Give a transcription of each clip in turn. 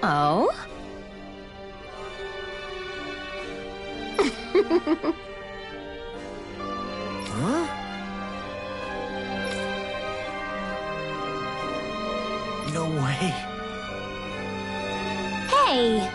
Oh? Huh? No way. Hey!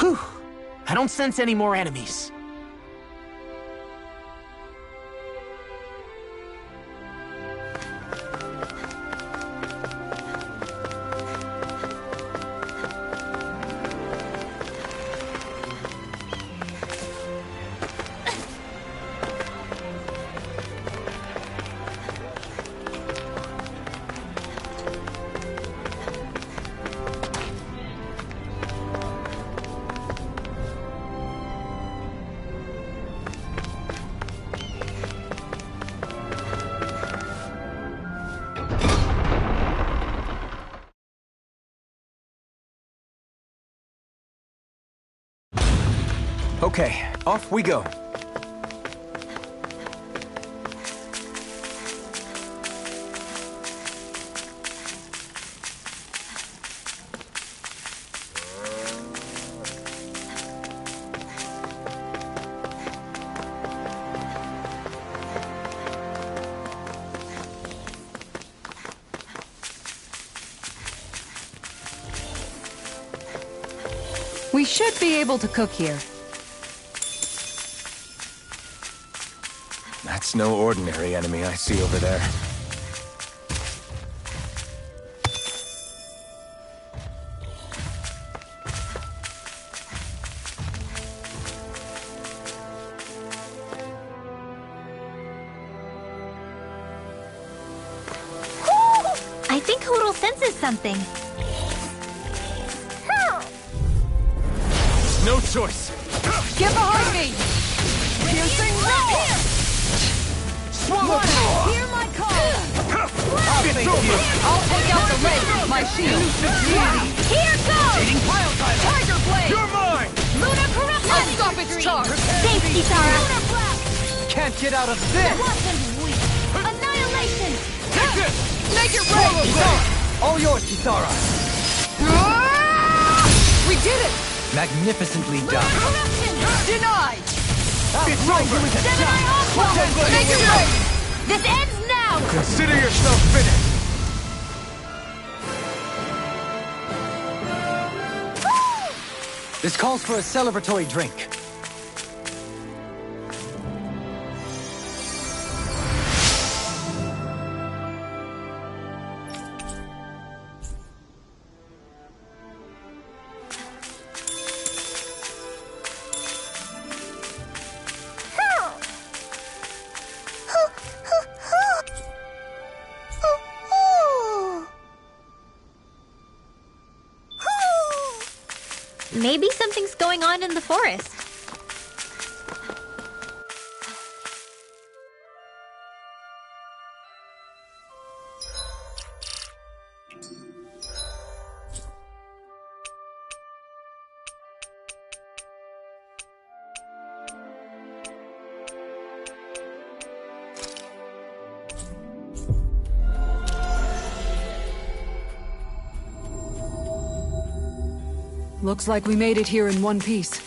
Whew! I don't sense any more enemies. Okay, off we go. We should be able to cook here. That's no ordinary enemy I see over there. I think Hootle senses something. No choice. Get behind me! Piercing ripple! Swallow. Hear my call! It's over. I'll take out the red with my shield! Here goes! Pile driver. Tiger Blade! You're mine. Lunar corruption! I'll stop its charge! Safety, Tara! Lunar blast! Can't get out of this. Wasn't weak! Annihilation! Take this. Make it rain! All yours, Kisara. We did it! Magnificently done. Corruption! Denied! It's over. Gemini Aqua! Make it rain! This ends now! Consider yourself finished. This calls for a celebratory drink. Maybe something's going on in the forest. Looks like we made it here in one piece.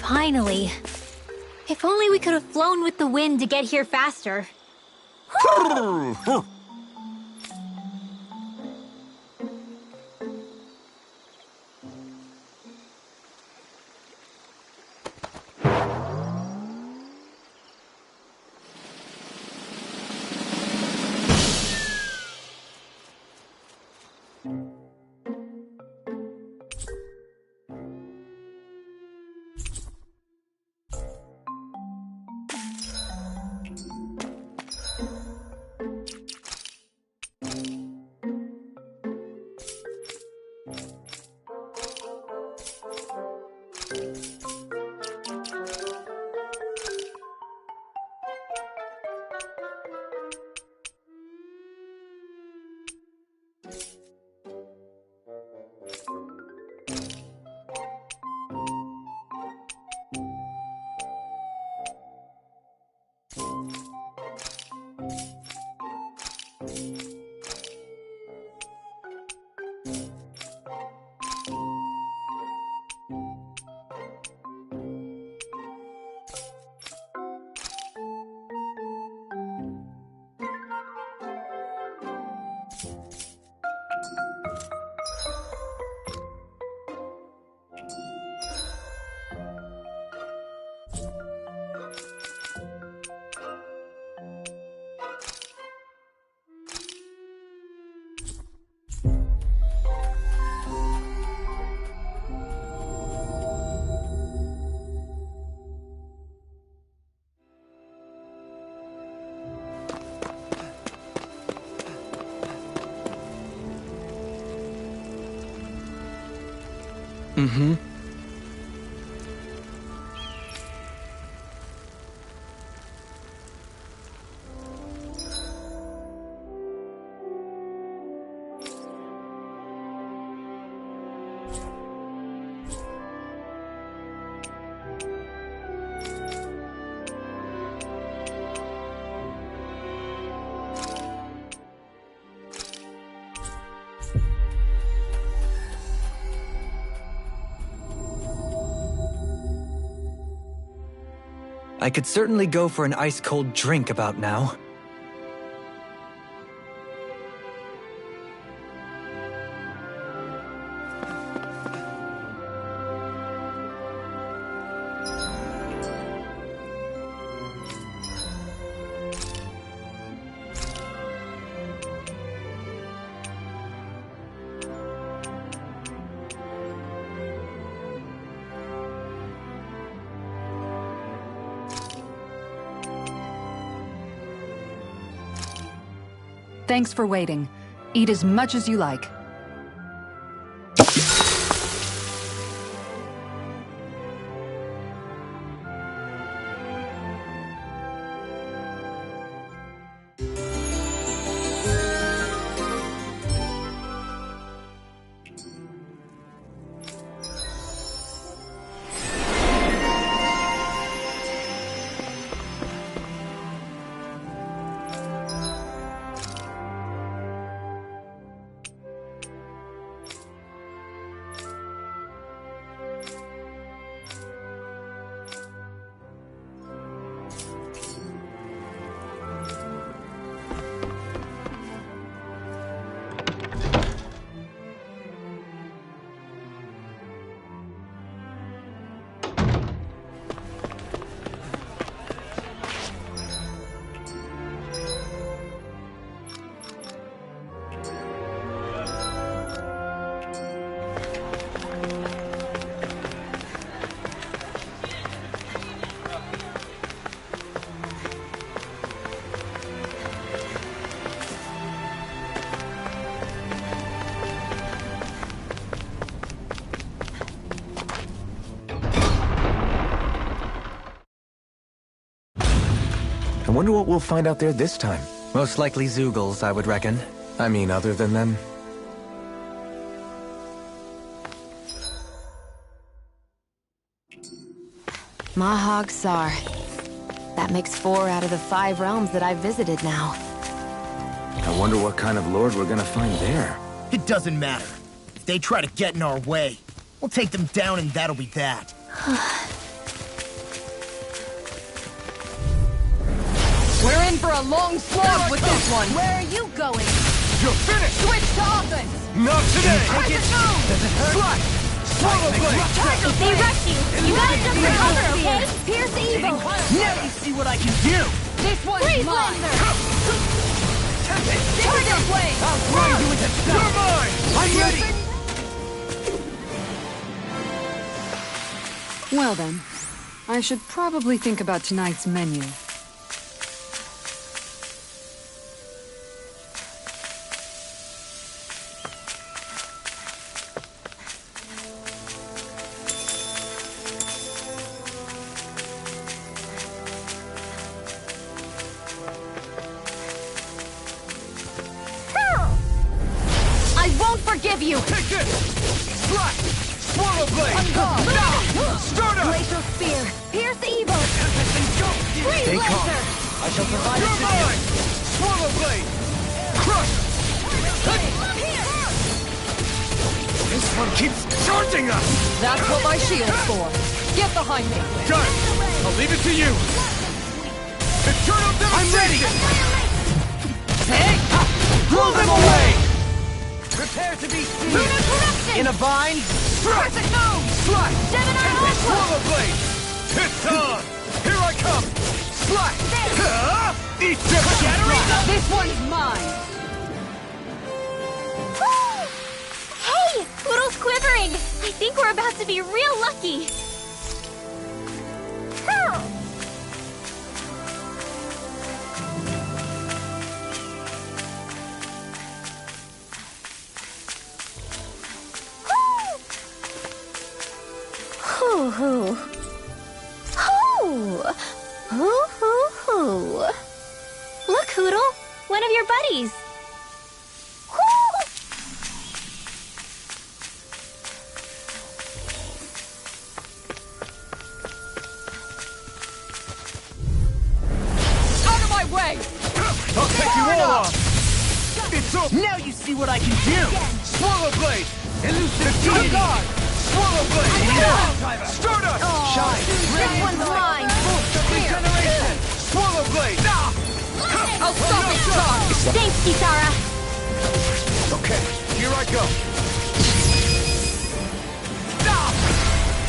Finally. If only we could have flown with the wind to get here faster. I could certainly go for an ice-cold drink about now. Thanks for waiting. Eat as much as you like. I wonder what we'll find out there this time. Most likely Zeugles, I would reckon. I mean, other than them. Mahag Sar. That makes 4 out of the 5 realms that I've visited now. I wonder what kind of lord we're gonna find there. It doesn't matter. If they try to get in our way, we'll take them down and that'll be that. We're in for a long slog with this one. Where are you going? You're finished! Switch to offense! Not today! Take it! Does it hurt? Slide! Swallow blade! If they rush you gotta jump for cover, okay? Pierce evil! Now you see what I can do! This one's Freeze mine! Lancer! Trigger blade! I'll grind you into dust! You're mine! I'm ready! Well then, I should probably think about tonight's menu. Forgive you! Take this! Slide! Swallow blade! Stardust! Glacial spear! Pierce evil! Stay Freeze calm. Lancer! I shall provide You're mine! assistance. Swallow blade! Crush! This one keeps charging us! That's what my shield's for. Get behind me! Done! I'll leave it to you! Eternal devastation! Hey! Blow them away! Prepare to be seen! Lunar corruption! In a bind? Strike! Slide! Gemini Ultra! Swallow blade! It's on! Here I come! Slide! Eat this! This one's mine! Hey! Poodle's quivering! I think we're about to be real lucky! Hoo-hoo. Hoo! Hoo-hoo-hoo. Look, Hootle! One of your buddies! Out of my way! I'll take you all off! It's over! Now you see what I can do! Swallow blade! Elusive deity! Swallow blade! Stardust! This one's mine! Thanks, Kisara. Okay, here I go.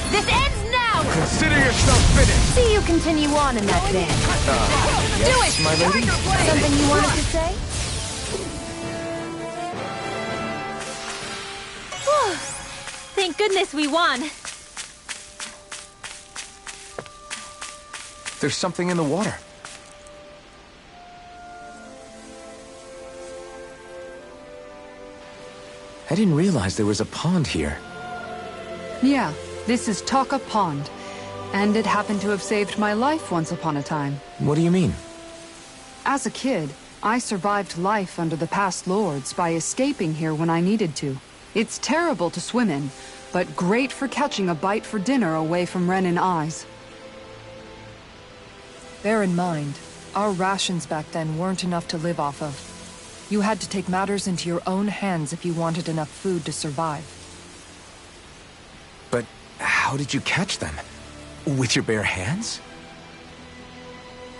This ends now! Consider yourself finished. See you continue on in that vein. Do it! My lady? Something you wanted to say? Whew. Thank goodness we won. There's something in the water. I didn't realize there was a pond here. Yeah, this is Taka Pond. And it happened to have saved my life once upon a time. What do you mean? As a kid, I survived life under the past lords by escaping here when I needed to. It's terrible to swim in, but great for catching a bite for dinner away from Renin eyes. Bear in mind, our rations back then weren't enough to live off of. You had to take matters into your own hands if you wanted enough food to survive. But how did you catch them? With your bare hands?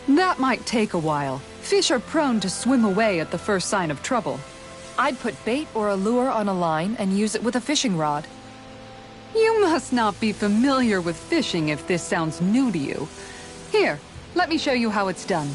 That might take a while. Fish are prone to swim away at the first sign of trouble. I'd put bait or a lure on a line and use it with a fishing rod. You must not be familiar with fishing if this sounds new to you. Here, let me show you how it's done.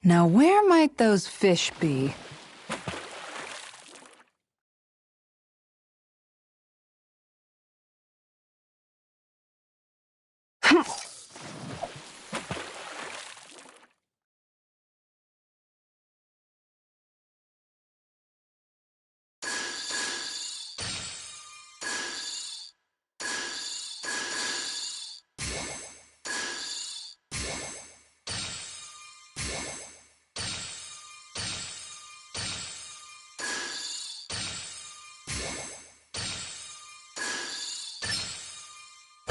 Now where might those fish be?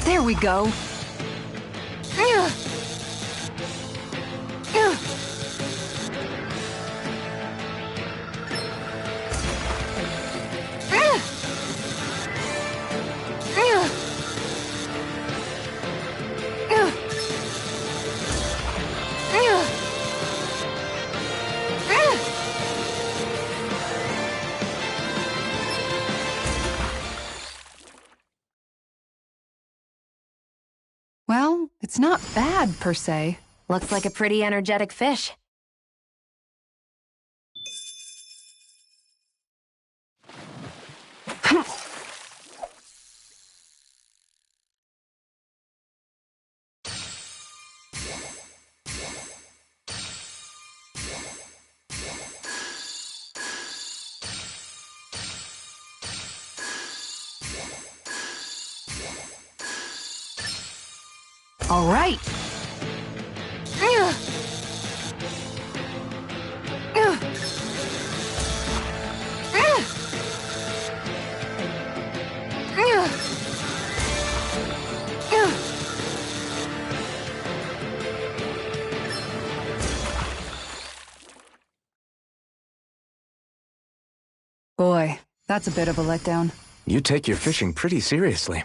There we go. Well, it's not bad, per se. Looks like a pretty energetic fish. All right. Boy, that's a bit of a letdown. You take your fishing pretty seriously.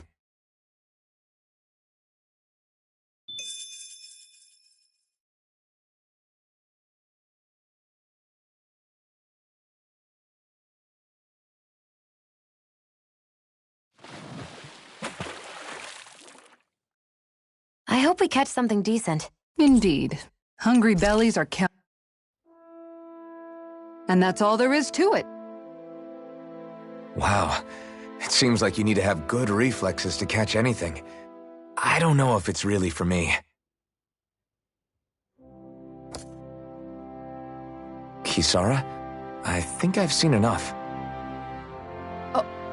I hope we catch something decent. Indeed. Hungry bellies are count. And that's all there is to it. Wow. It seems like you need to have good reflexes to catch anything. I don't know if it's really for me. Kisara? I think I've seen enough.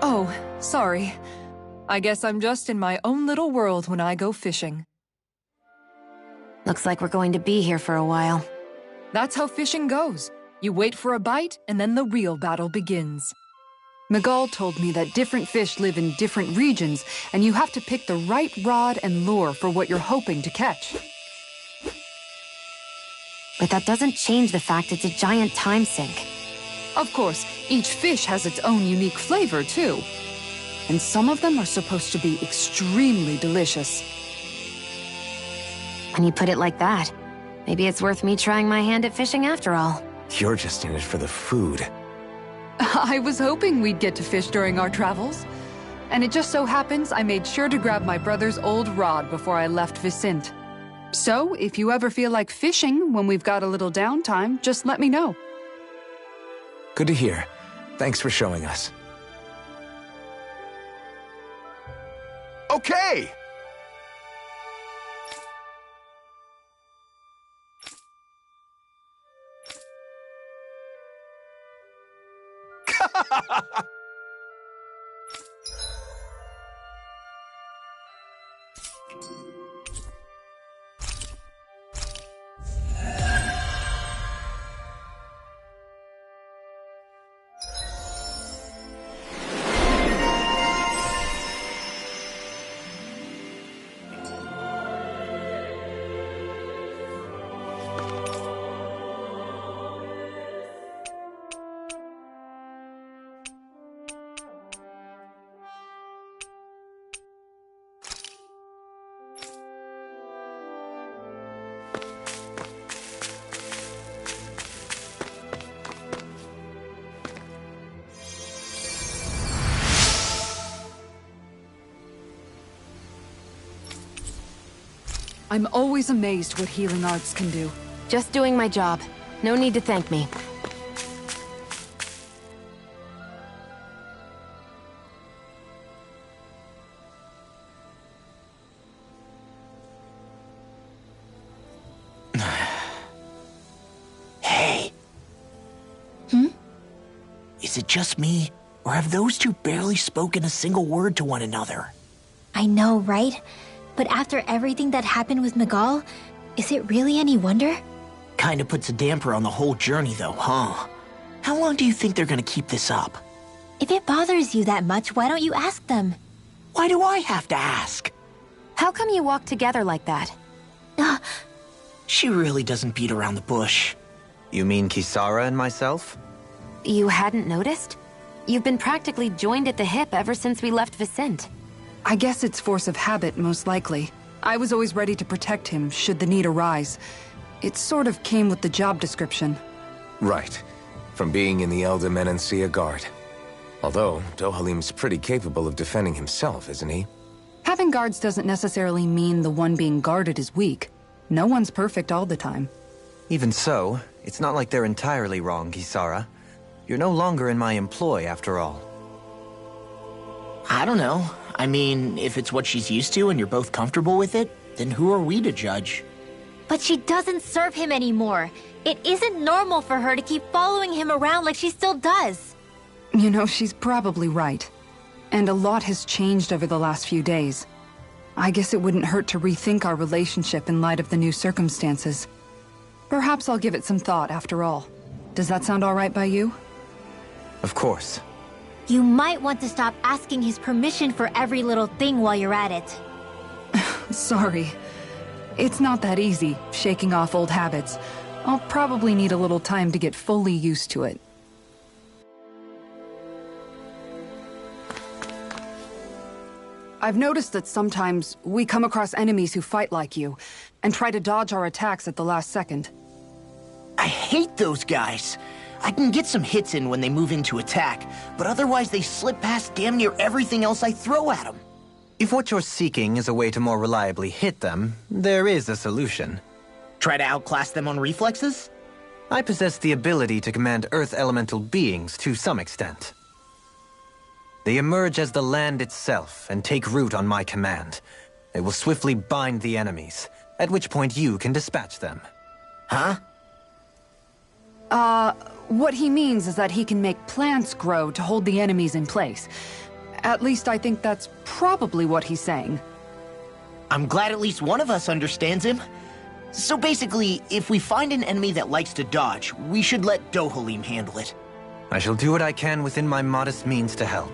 Oh, sorry. I guess I'm just in my own little world when I go fishing. Looks like we're going to be here for a while. That's how fishing goes. You wait for a bite, and then the real battle begins. Miguel told me that different fish live in different regions, and you have to pick the right rod and lure for what you're hoping to catch. But that doesn't change the fact it's a giant time sink. Of course, each fish has its own unique flavor, too. And some of them are supposed to be extremely delicious. When you put it like that, maybe it's worth me trying my hand at fishing after all. You're just in it for the food. I was hoping we'd get to fish during our travels. And it just so happens I made sure to grab my brother's old rod before I left Vicente. So, if you ever feel like fishing when we've got a little downtime, just let me know. Good to hear. Thanks for showing us. Okay! I'm always amazed what healing arts can do. Just doing my job. No need to thank me. Hey. Is it just me, or have those two barely spoken a single word to one another? I know, right? But after everything that happened with Miguel, is it really any wonder? Kinda puts a damper on the whole journey though, huh? How long do you think they're gonna keep this up? If it bothers you that much, why don't you ask them? Why do I have to ask? How come you walk together like that? She really doesn't beat around the bush. You mean Kisara and myself? You hadn't noticed? You've been practically joined at the hip ever since we left Vicente. I guess it's force of habit, most likely. I was always ready to protect him, should the need arise. It sort of came with the job description. Right. From being in the Elder Menancia Guard. Although, Dohalim's pretty capable of defending himself, isn't he? Having guards doesn't necessarily mean the one being guarded is weak. No one's perfect all the time. Even so, it's not like they're entirely wrong, Kisara. You're no longer in my employ, after all. I don't know. I mean, if it's what she's used to and you're both comfortable with it, then who are we to judge? But she doesn't serve him anymore. It isn't normal for her to keep following him around like she still does. You know, she's probably right. And a lot has changed over the last few days. I guess it wouldn't hurt to rethink our relationship in light of the new circumstances. Perhaps I'll give it some thought after all. Does that sound all right by you? Of course. You might want to stop asking his permission for every little thing while you're at it. Sorry. It's not that easy, shaking off old habits. I'll probably need a little time to get fully used to it. I've noticed that sometimes we come across enemies who fight like you, and try to dodge our attacks at the last second. I hate those guys. I can get some hits in when they move into attack, but otherwise they slip past damn near everything else I throw at them. If what you're seeking is a way to more reliably hit them, there is a solution. Try to outclass them on reflexes? I possess the ability to command Earth elemental beings to some extent. They emerge as the land itself and take root on my command. They will swiftly bind the enemies, at which point you can dispatch them. Huh? What he means is that he can make plants grow to hold the enemies in place. At least I think that's probably what he's saying. I'm glad at least one of us understands him. So basically, if we find an enemy that likes to dodge, we should let Dohalim handle it. I shall do what I can within my modest means to help.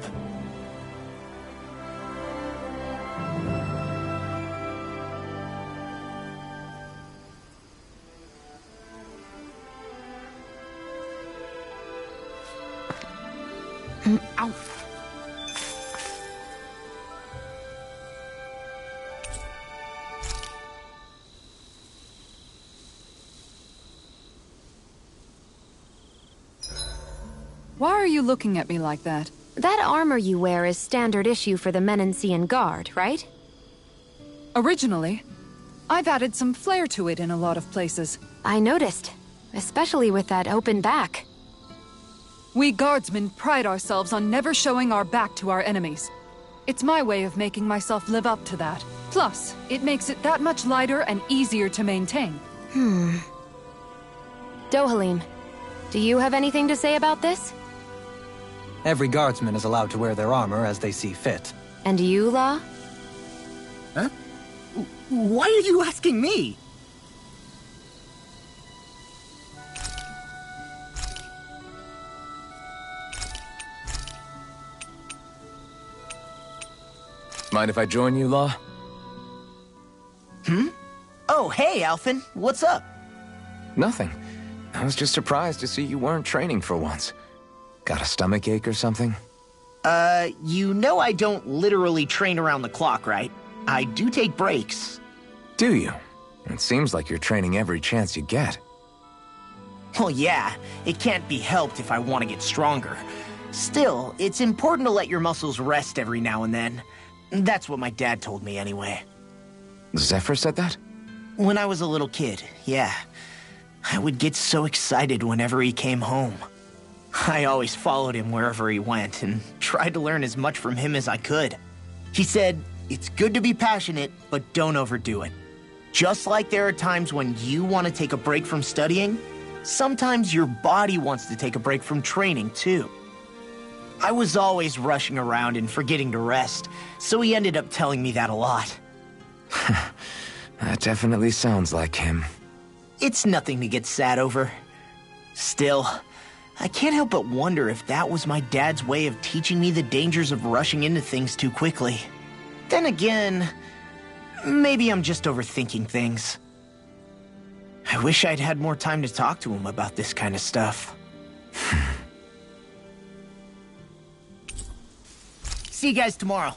Ow. Why are you looking at me like that? That armor you wear is standard issue for the Menancian Guard, right? Originally, I've added some flair to it in a lot of places. I noticed, especially with that open back. We guardsmen pride ourselves on never showing our back to our enemies. It's my way of making myself live up to that. Plus, it makes it that much lighter and easier to maintain. Dohalim, do you have anything to say about this? Every guardsman is allowed to wear their armor as they see fit. And you, Law? Huh? Why are you asking me? Mind if I join you, Law? Oh, hey, Alphen. What's up? Nothing. I was just surprised to see you weren't training for once. Got a stomach ache or something? You know I don't literally train around the clock, right? I do take breaks. Do you? It seems like you're training every chance you get. Well, yeah, it can't be helped if I want to get stronger. Still, it's important to let your muscles rest every now and then. That's what my dad told me anyway. Zephyr said that? When I was a little kid, yeah. I would get so excited whenever he came home. I always followed him wherever he went and tried to learn as much from him as I could. He said, it's good to be passionate, but don't overdo it. Just like there are times when you want to take a break from studying, sometimes your body wants to take a break from training too. I was always rushing around and forgetting to rest, so he ended up telling me that a lot. That definitely sounds like him. It's nothing to get sad over. Still, I can't help but wonder if that was my dad's way of teaching me the dangers of rushing into things too quickly. Then again, maybe I'm just overthinking things. I wish I'd had more time to talk to him about this kind of stuff. See you guys tomorrow.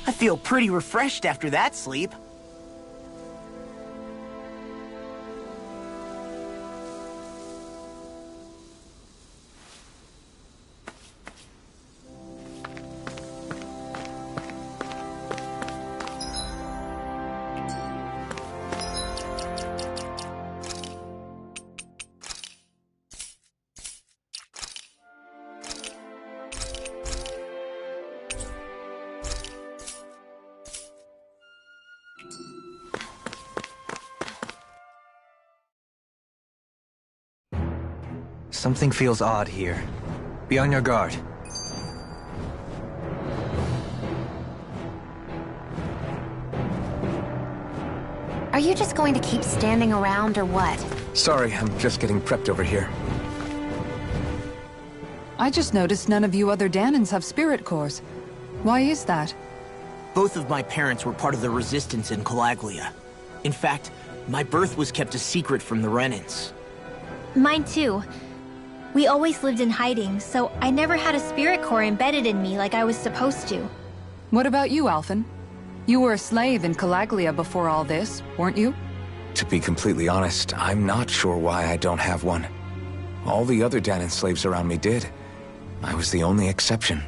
I feel pretty refreshed after that sleep. Something feels odd here. Be on your guard. Are you just going to keep standing around or what? Sorry, I'm just getting prepped over here. I just noticed none of you other Danans have spirit cores. Why is that? Both of my parents were part of the resistance in Calaglia. In fact, my birth was kept a secret from the Renans. Mine too. We always lived in hiding, so I never had a spirit core embedded in me like I was supposed to. What about you, Alphen? You were a slave in Calaglia before all this, weren't you? To be completely honest, I'm not sure why I don't have one. All the other Danan slaves around me did. I was the only exception.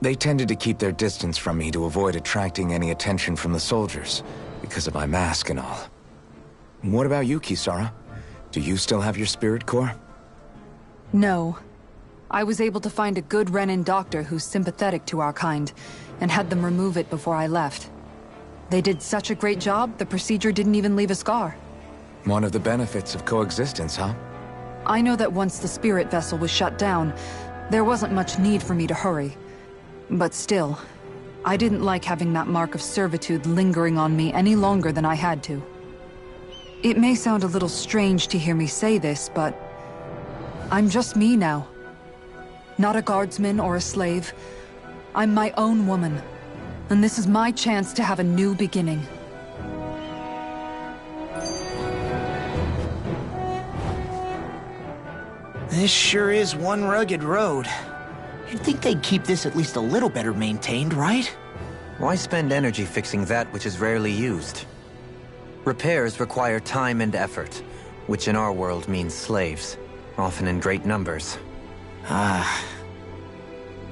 They tended to keep their distance from me to avoid attracting any attention from the soldiers, because of my mask and all. What about you, Kisara? Do you still have your spirit core? No. I was able to find a good Renan doctor who's sympathetic to our kind, and had them remove it before I left. They did such a great job, the procedure didn't even leave a scar. One of the benefits of coexistence, huh? I know that once the spirit vessel was shut down, there wasn't much need for me to hurry. But still, I didn't like having that mark of servitude lingering on me any longer than I had to. It may sound a little strange to hear me say this, but I'm just me now. Not a guardsman or a slave. I'm my own woman. And this is my chance to have a new beginning. This sure is one rugged road. You'd think they'd keep this at least a little better maintained, right? Why spend energy fixing that which is rarely used? Repairs require time and effort, which in our world means slaves, often in great numbers.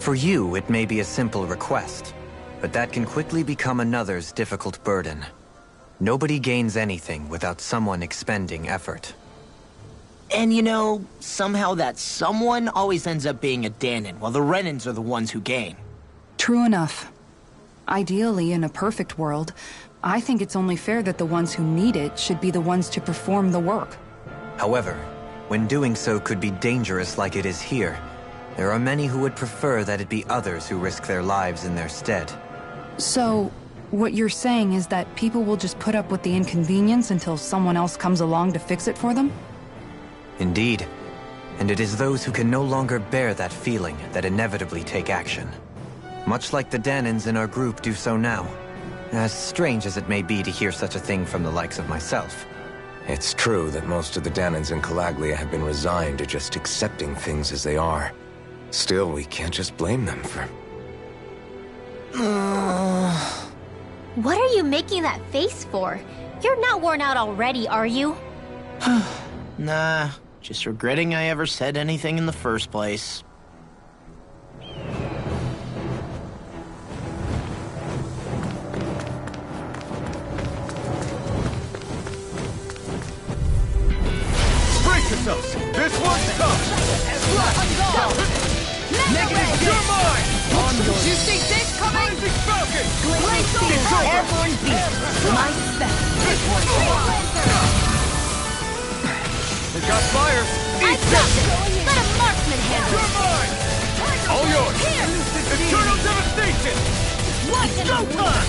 For you, it may be a simple request, but that can quickly become another's difficult burden. Nobody gains anything without someone expending effort. And you know, somehow that someone always ends up being a Dahnan, while the Renans are the ones who gain. True enough. Ideally, in a perfect world, I think it's only fair that the ones who need it should be the ones to perform the work. However, when doing so could be dangerous like it is here, there are many who would prefer that it be others who risk their lives in their stead. So, what you're saying is that people will just put up with the inconvenience until someone else comes along to fix it for them? Indeed. And it is those who can no longer bear that feeling that inevitably take action. Much like the Dahnans in our group do so now. As strange as it may be to hear such a thing from the likes of myself. It's true that most of the Dahnans in Calaglia have been resigned to just accepting things as they are. Still, we can't just blame them for... What are you making that face for? You're not worn out already, are you? Nah, just regretting I ever said anything in the first place. Brace yourselves! This one's tough! Negative, you're mine! You see this coming? Rising Falcon! It's over! Airborne beast. My spec. They got fires! I got this! Let a marksman handle You're it! mine! All yours! Eternal devastation! What in the world?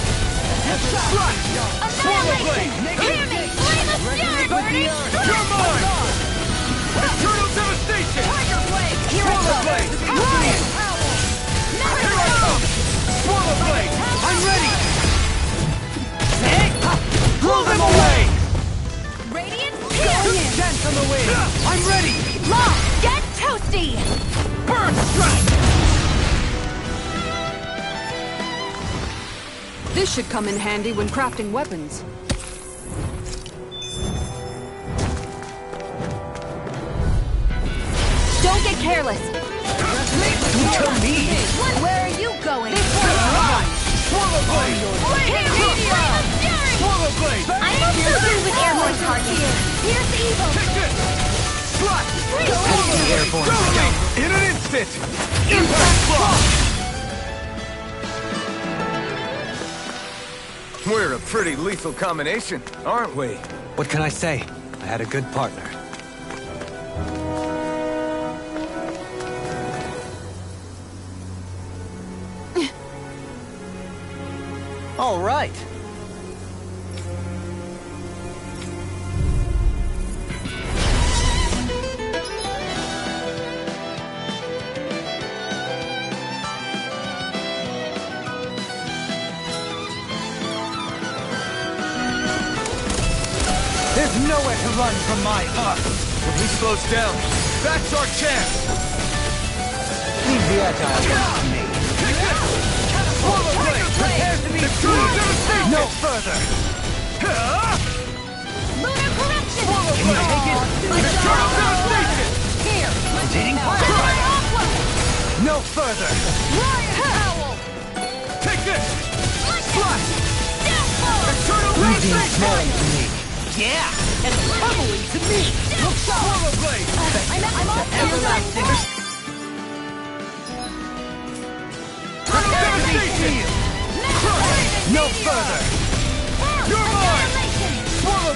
Annihilation! Hear me! Flame of fury, Birdie! You're mine! Eternal devastation! Tiger blade. Here I go! Blade! Here I come! Swallow blade! I'm ready! Blow them away! Radiant Dance on the wind! I'm ready! Law! Get toasty! Burn strike! This should come in handy when crafting weapons. Don't get careless! Don't tell me! Where are you going? Swallow blade! Flame of fury! Swallow blade! I'm also good with airborne targets. Here's evil! Take this! Strike! Go! In an instant! Impact block! We're a pretty lethal combination, aren't we? What can I say? I had a good partner. All right. There's nowhere to run from my heart. When he slows down, that's our chance. Leave the agile to me. Swallow blade! Prepare to be Eternal devastation! No further. Lunar corruption! Swallow blade! Eternal devastation! Here. Rotating Solar offload! No further! Riot howl! Take this! Slash! Downfall! Eternal devastation! Yeah, and probably to me. Swallow blade! I'm all Everlasting. Eternal devastation! No further.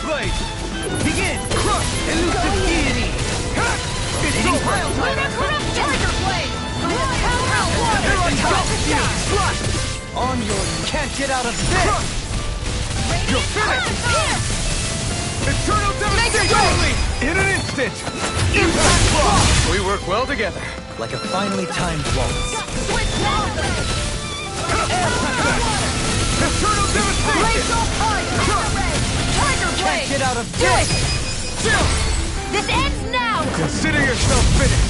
Blade! Begin! Crush! Elusive deity! It's over! Tiger Blade! Here I come! Slash! On your... Can't get out of this! You're finished! Eternal devastation! In an instant! Impact block! We work well together. Like a finely timed waltz. Eternal devastation! Tiger Can't get out of this! Chill! This ends now! Consider yourself finished!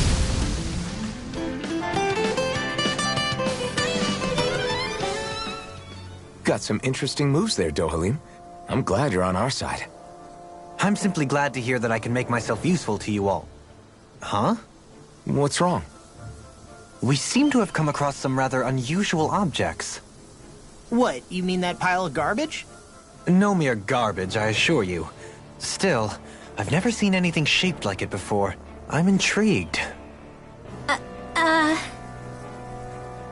Got some interesting moves there, Dohalim. I'm glad you're on our side. I'm simply glad to hear that I can make myself useful to you all. Huh? What's wrong? We seem to have come across some rather unusual objects. What, you mean that pile of garbage? No mere garbage, I assure you. Still, I've never seen anything shaped like it before. I'm intrigued.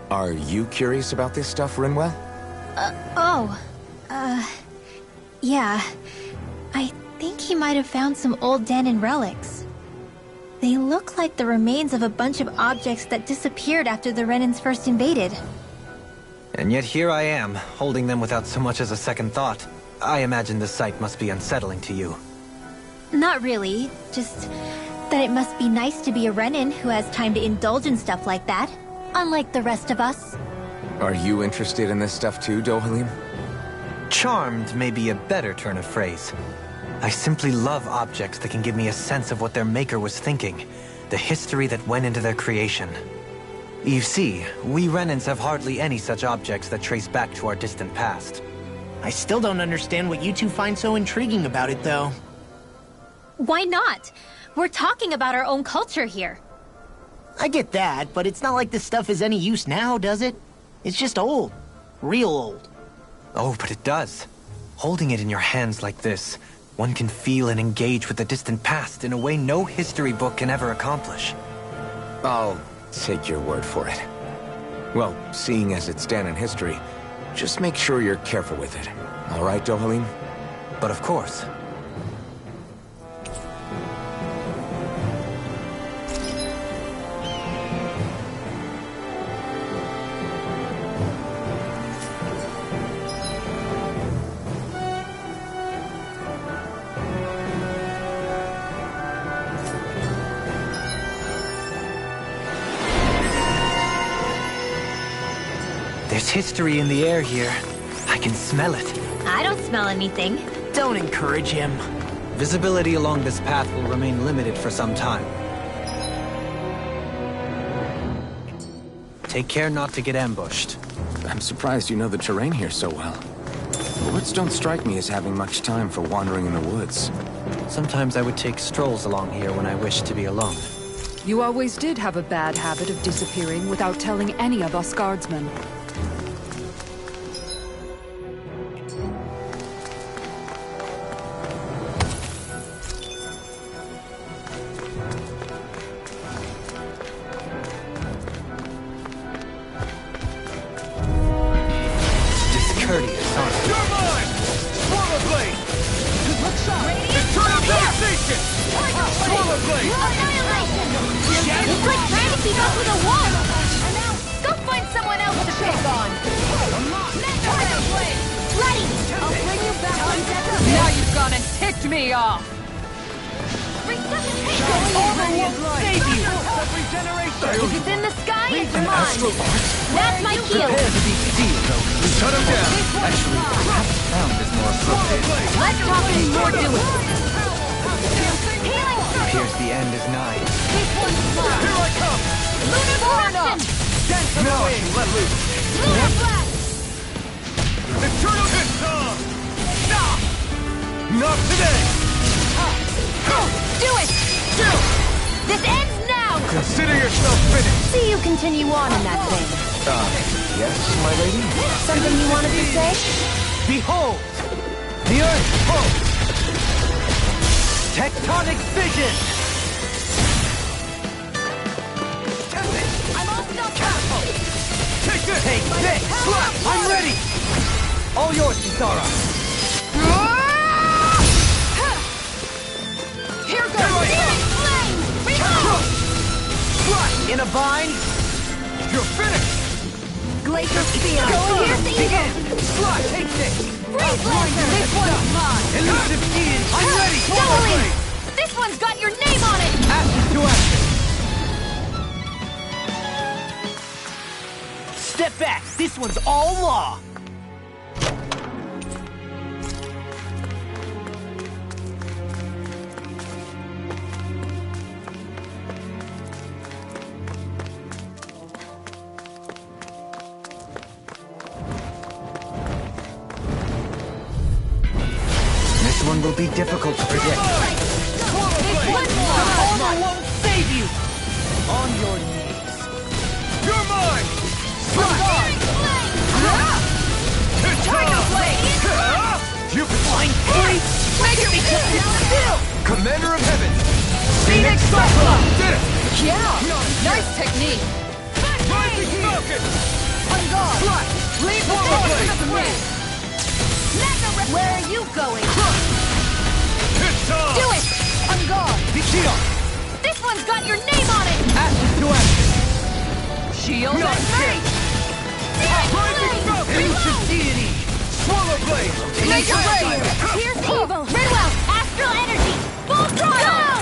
Are you curious about this stuff, Rinwell? Yeah. I think he might have found some old Dahnan relics. They look like the remains of a bunch of objects that disappeared after the Renans first invaded. And yet here I am, holding them without so much as a second thought. I imagine the sight must be unsettling to you. Not really, just that it must be nice to be a Renan who has time to indulge in stuff like that, unlike the rest of us. Are you interested in this stuff too, Dohalim? Charmed may be a better turn of phrase. I simply love objects that can give me a sense of what their maker was thinking, the history that went into their creation. You see, we Renans have hardly any such objects that trace back to our distant past. I still don't understand what you two find so intriguing about it, though. Why not? We're talking about our own culture here. I get that, but it's not like this stuff is any use now, does it? It's just old. Real old. Oh, but it does. Holding it in your hands like this, one can feel and engage with the distant past in a way no history book can ever accomplish. I'll take your word for it. Well, seeing as it's Dahnan history, just make sure you're careful with it. All right, Dohalim? But of course. There's history in the air here. I can smell it. I don't smell anything. Don't encourage him. Visibility along this path will remain limited for some time. Take care not to get ambushed. I'm surprised you know the terrain here so well. The woods don't strike me as having much time for wandering in the woods. Sometimes I would take strolls along here when I wished to be alone. You always did have a bad habit of disappearing without telling any of us guardsmen. Discourteous, aren't you? You're mine! Swallow Blade! Eternal devastation! Swallow Blade! Annihilation! It's like trying to keep up with a wall! Go find someone else to pick on! Bloody! I'll bring you back on death. Now you've gone and ticked me off! Save you! Regeneration! If it's in the sky, it's mine! That's my cue! Shut him down! Actually, perhaps found is more appropriate. Let's talk and more do it! Appears the end is nigh. Here I come! Lunar corruption! Dance of the wind! Let loose! Lunar blast! Eternal Pistol! Not today! Do it! This ends now! Consider yourself finished! See you continue on in that thing. Yes, my lady? Something you wanted to say? Behold! The Earth pulse! Tectonic vision! I'm all stuck up! Take this! Take this! Slap! I'm ready! All yours, Kisara! In a bind. You're finished. Glacier Spear! Here's the evil! Slot, take this! Freeze Lancer! This one's mine! Elusive Eden, I'm ready! Double in! This one's got your name on it! Ashes to action! Step back! This one's all law! This one will be difficult to predict. The armor won't save you! On your knees. You're mine! Tiger Blade! You blind freak! Make it still! Commander of Heaven! Phoenix Cyclone! Did it! Yeah! Nice technique! Rising Falcon! On guard! Slot! Leave Forward the blade! to the front! Where are you going? It's time! Do it! On guard! Vikia! This one's got your name on it! Ashes to action! Shield Not and yet! Rising Falcon! Ancient Deity! Swallow Blade! Make your way! Here's evil! Redwell! Astral energy! Full throttle!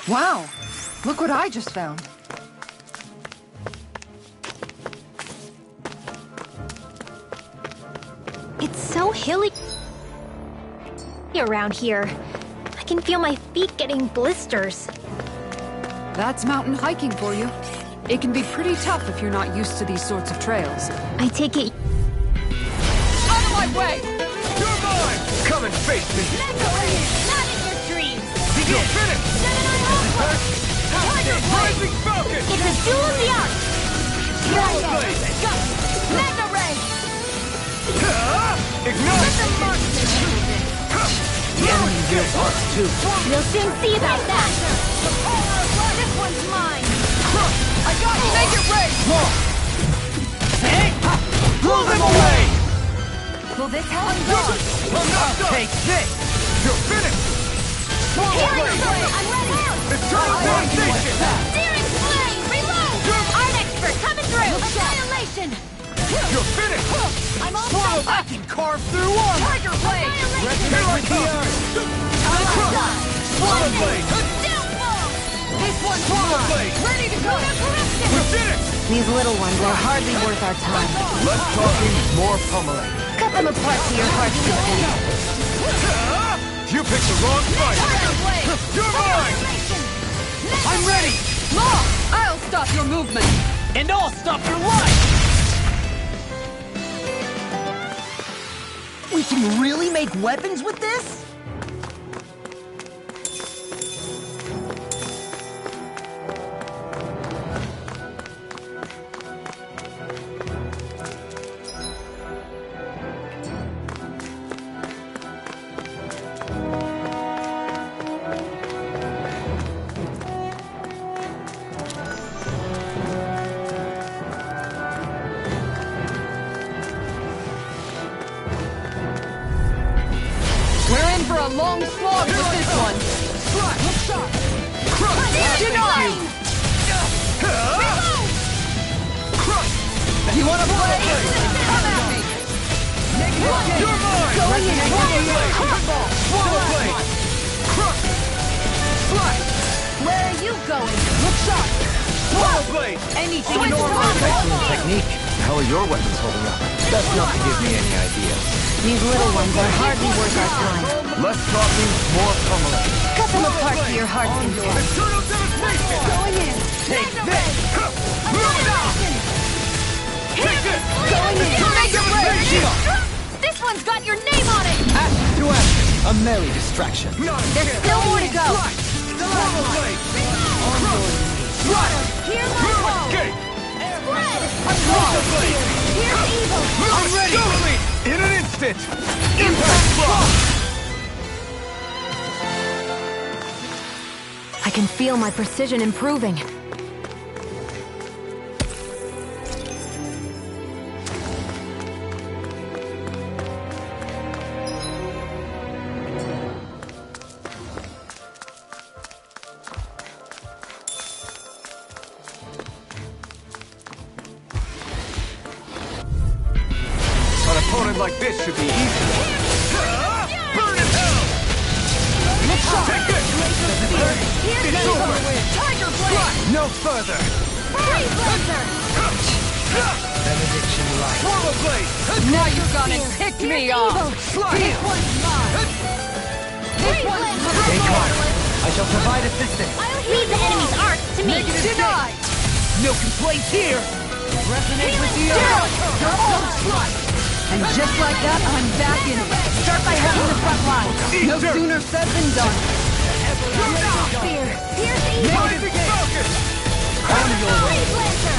Wow! Look what I just found. It's so hilly around here. I can feel my feet getting blisters. That's mountain hiking for you. It can be pretty tough if you're not used to these sorts of trails. I take it Out of my way! You're mine! Come and face me! Not in your dreams! You're finished! Rising Falcon! It's a duel of the arts! Swallow Blade! Mega Ray! Ignite! The enemy heals hearts too. We'll soon see about that! This one's mine! I got you! Make it rain! Hey! Blow them away! Will this help? Take this! You're finished! Swallow Blade! I'm ready! Eternal Devastation! Searing Flame! Reload! Art expert coming through! Annihilation! You're finished! I'm all Swallow! set! I can carve through armor! Tiger Blade! Resonate with the earth! Swallow Blade! This one's Swallow mine! Blade! Ready to go! We did it! These little ones are hardly worth our time. Less talking, more pummeling. Cut them apart to your heart's content. You picked the wrong fight! Tiger Blade! You're mine! I'm ready! Law! I'll stop your movement! And I'll stop your life! We can really make weapons with this? We're in for a long slog with this one! Denied! You wanna play? Come at me! You're mine! Going in and Swallow Blade! Crush! Slash! Where are you going? Swallow Blade! Anything On your normal. mark. Excellent technique. How are your weapons holding up? Best not to give me any ideas. These little ones are hardly worth our time. Less talking, more pummeling. Cut them apart to your heart's content. Eternal Devastation! Going in. Take this! Move out! Take this! Going in. Eternal Devastation! This one's got your name on it. Ashes to action. A merry distraction. There's still more to go. Swallow Blade! Here's my blow. Escape! Spread. Swallow Blade! Here's evil. I'm ready! In an instant! Impact Block! I can feel my precision improving. like this should be easy. Burn in hell! Take this! It's over! Tiger Blade! No further! Freeze Lancer! Benediction light. Swallow blade! Now you're gonna tick me off! Slide! This one's mine! This one's mine! Take heart. I shall provide assistance. Leave the enemy's arc to me. Denied! No complaints here! Resonate with the earth! You're all slut! And just like that, I'm back in it. Start by holding the front line. No sooner said than done. Spear. Here's the evil. Focus! Freeze Lancer!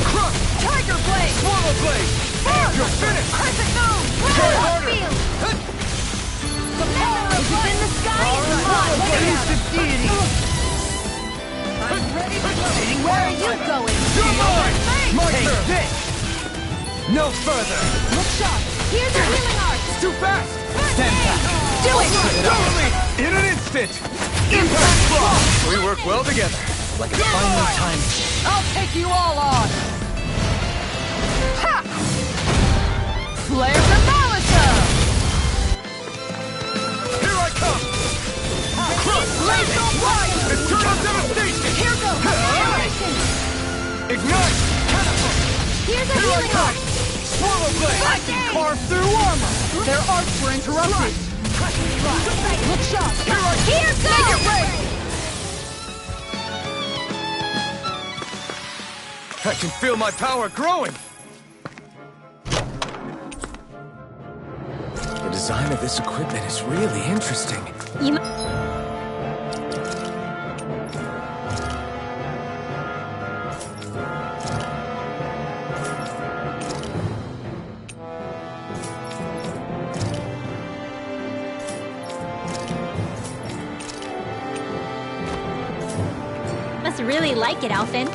Crush! Tiger Blade! Swallow blade! You're finished! Crescent Moon! Try harder! Field. The power of in the sky is mine! Elusive deity! I'm ready to go! Where are you going? You're mine! My Take turn! this. No further! Look sharp! Here's a healing arc. Too fast! Stand back. Do it! Totally! In an instant! Impact block! We work well together. Like a finely timed. I'll take you all on! Ha! Flare the Molotov! Here I come! Crush! Lethal Fire! Eternal devastation! Here goes! Annihilation! Ignite! Here's a Here I healing come! arc. Swallow blade! I can carve through armor! Their arcs were interrupted! Look sharp! Here goes. Make it rain! I can feel my power growing! The design of this equipment is really interesting. You must really like it, Alphen.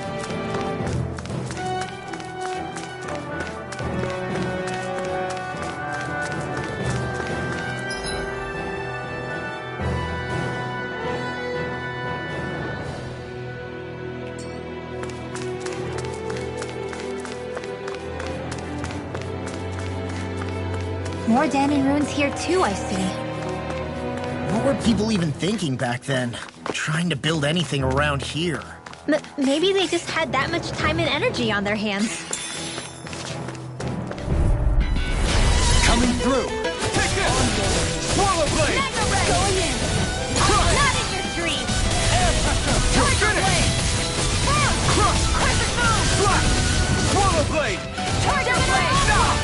More Danon runes here too, I see. What were people even thinking back then? Trying to build anything around here. Maybe they just had that much time and energy on their hands. Coming through! Take this! Swallow blade! Going in. Not in your dream. You're finished! Crush! Slash! Swallow blade! Tiger Blade! Stop!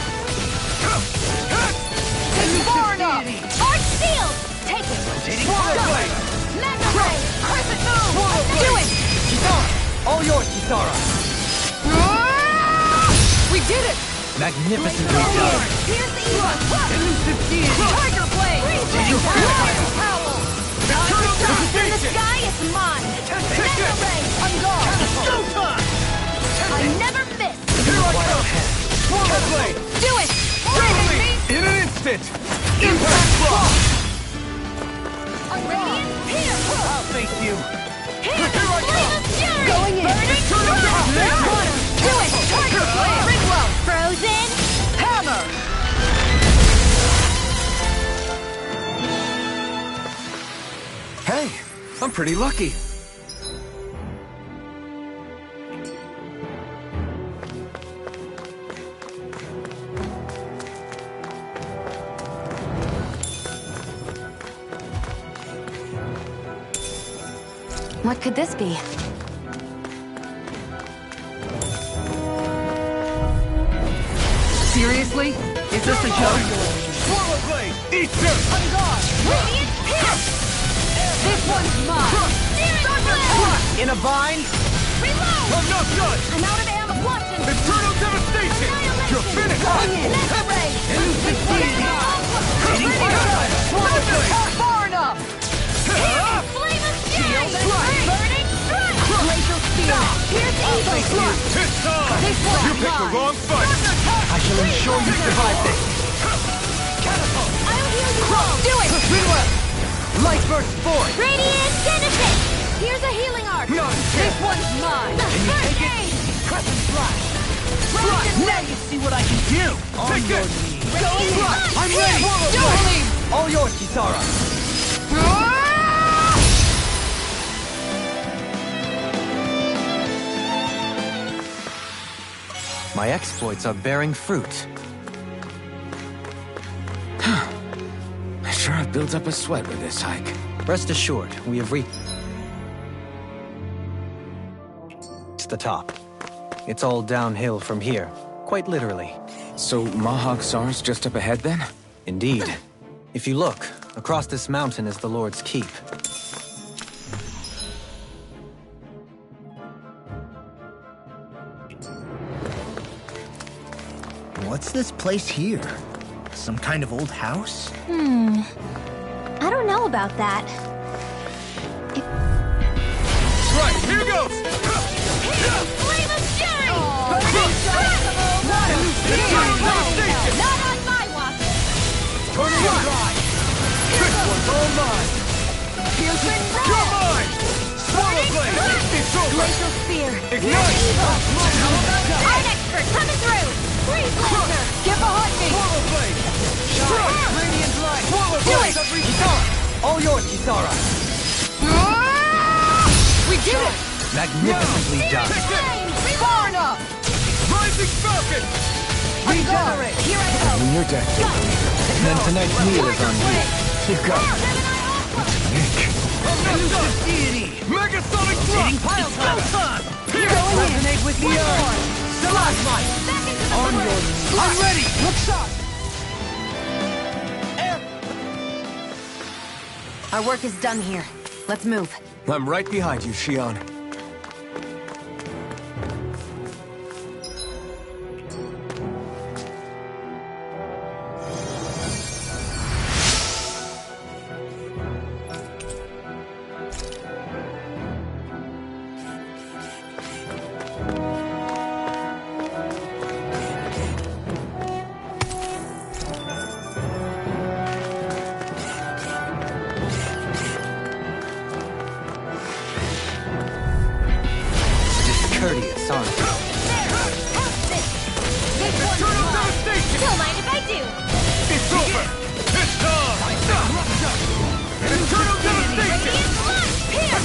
It's far enough! Arch shield. Take it. Swallow blade! Mega ray. Crescent Moon! Swallow blade! Do it! Kisara! All yours, Kisara! We did it! Magnificently done. Here's the evil. Elusive deity! Tiger Blade! Lion Howl! Eternal In the devastation! sky is mine. Take Mega this! ray. I'm gone! Showtime! I never miss. Here I come! Swallow blade! Do it! Raven me! In an instant! Impact block! Radiant here. I'll face you! Here I come! fury. Going in! Eternal devastation! Do it! Tiger Blade! Ringwell! Frozen. Hammer! Hey, I'm pretty lucky. What could this be? Seriously? Is this a joke? Swallow blade! Eat this! I'm gone! Radiant pierce. This one's mine! In a bind? Reload. I'm not done! I'm out of ammo. Watching. Eternal devastation! You're finished! Mega ray. Elusive deity! Swallow blade! Far enough! Flame of fury. Burning strike. Glacial Spear! Here's evil. It's time! This one's You picked the mine! wrong fight! I shall ensure you survive this. I'll heal you all. Do it! Ringwell! Light burst forth! Radiant genesis. Here's a healing arc. Not This one's mine! First aid. Crescent flash! Now you see what I can do! On Take your this! knees! I'm ready! Don't leave! All yours, Kisara! My exploits are bearing fruit. I sure have built up a sweat with this hike. Rest assured, we have reached the top. It's all downhill from here, quite literally. So Mahag Saar's just up ahead then? Indeed. If you look, across this mountain is the Lord's Keep. What's this place here? Some kind of old house? I don't know about that. Right, here goes! Flame of Fury! Not on my watch! Turning it dry! This one's all mine! You're mine! Swallow Blade! It's over! Glacial Spear! Ignite! Art Expert coming through! Freeze Laser! Get behind me! Swallow Blade! Strike! Radiant Light! Swallow Do Blade! it! Kisara! All yours, Kisara! We did it! Magnificently done. Far enough! Rising Falcon! Regenerate! Here I go! When you're dead, Then tonight's meal is on you. you got it. Nick. Elusive Deity! Megasonic Thrust! Pile time! Here! Resonate with the earth! Stalagmite! On your knees! I'm ready! Look sharp! Our work is done here. Let's move. I'm right behind you, Shion. Courteous, aren't you? Eternal Devastation! Don't mind if I do! It's over! It's time! Eternal Devastation! Here!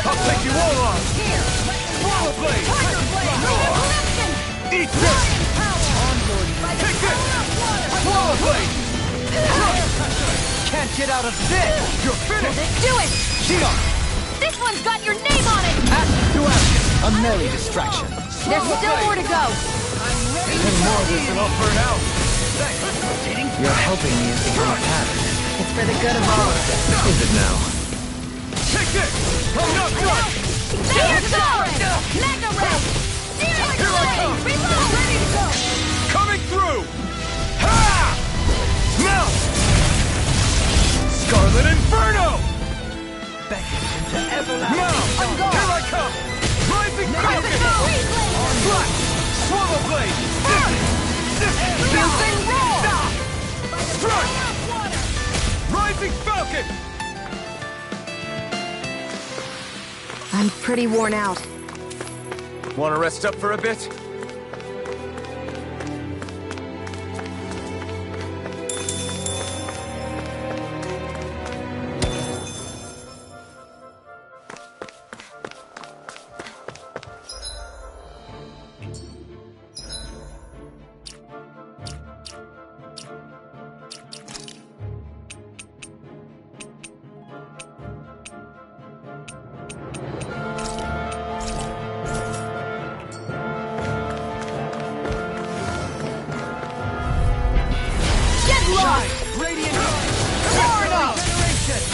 I'll take you all on! Swallow Blade! Eat this! Take this! Swallow Blade! Can't get out of this! You're finished! Do it! Shion! This one's got your name on it! Ashes to ashes! A merry distraction. There's still more to go. Even more of this and I'll burn out! Thanks! You're helping me as become a pattern. It's for the good of all of us. Is it now? Take this! I'm not done! There you go! Mega Ray! Here I come! Reload! Ready to go! Coming through! Ha! Now! Scarlet Inferno! Now! Here I come! Rising Falcon! Slash! Swallow Blade! Open roll! Strike! Rising Falcon! I'm pretty worn out. Want to rest up for a bit?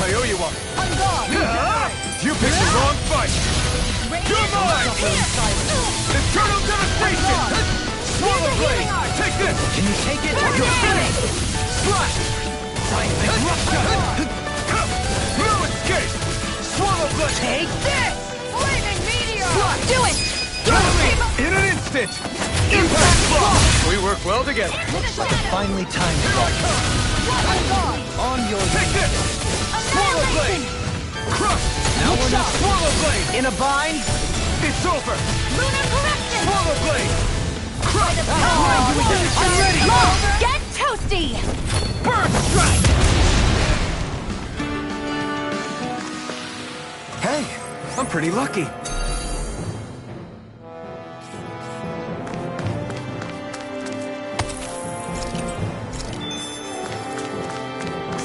I owe you one. You picked the wrong fight. You're mine. Eternal Devastation. Swallow Blade. Take this. Can you take it? You're finished. Slash. No escape. Swallow Blade. Take this! Flaming meteor! Slash. Do it! In an instant. Impact block. We work well together. Finally time to rock. On your Take this. Swallow Blade. Crush. Now we're not Swallow Blade. in a bind. It's over. Lunar Correction! Swallow Blade. I'm ready! Get toasty! Burst strike! Hey, I'm pretty lucky.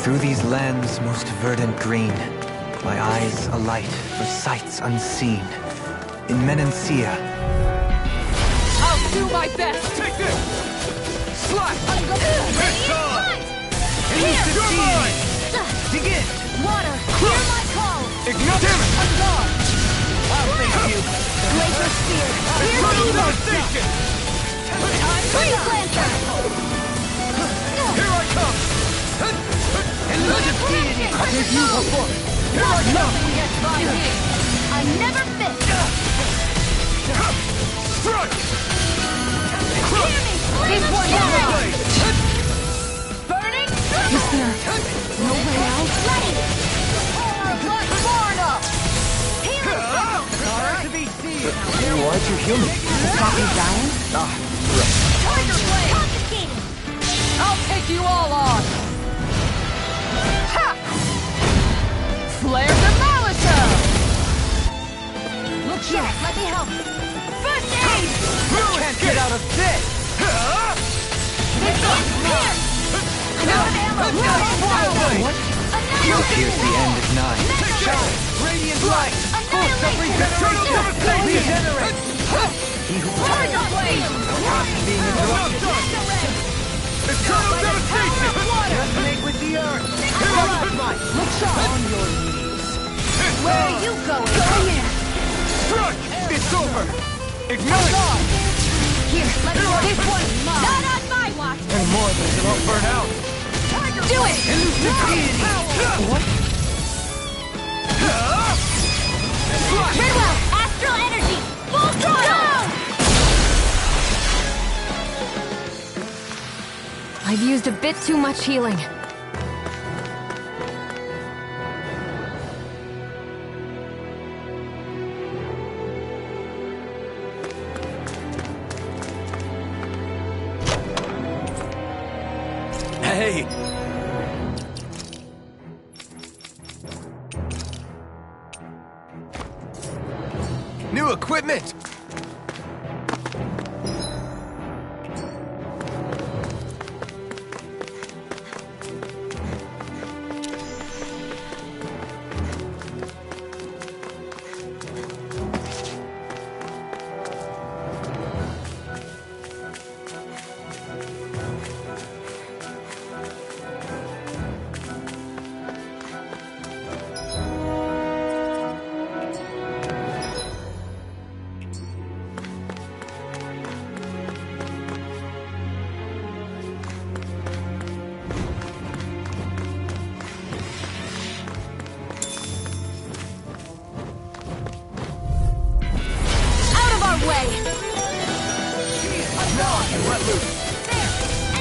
Through these lands most verdant green, my eyes alight for sights unseen. In Menancia, I'll do my best! Take this! Slash! It's on! Here! You're mine! Begin! Water! Hear my call! Ignite! Damn it! I'll thank you. Glacier Spear! Hear my Eternal evil! devastation! Freeze Lancer! Here I come! Elusive deity! I give you a book! Here I come! Nothing gets by me! I never fit! Strike! Hear me! This one down! Burning Struggle! Is there no way out? Ready! Power of blood born up! Healing Circle! Alright to be seen. Why'd you heal me? Stop me dying? Tiger Blade! Confiscating! I'll take you all on! Ha! Flare the Malisa! Look here, let me help! First aid! Can't get out of this! This one's here! Another ammo! it appears the end is nigh. Radiant light! Force of Annihilation! regeneration! Regenerate! He who Tiger Blade! being interrupted Eternal devastation! resonate with the earth! Look sharp! On your knees! Where are you going? Go here! Strike! It's over! Ignite! Here, let me work. This one's mine! Not on my watch! And more than can all burn out! Do it! Elusive deity! What? Farewell! Astral energy! Full throttle! I've used a bit too much healing. Hey! New equipment!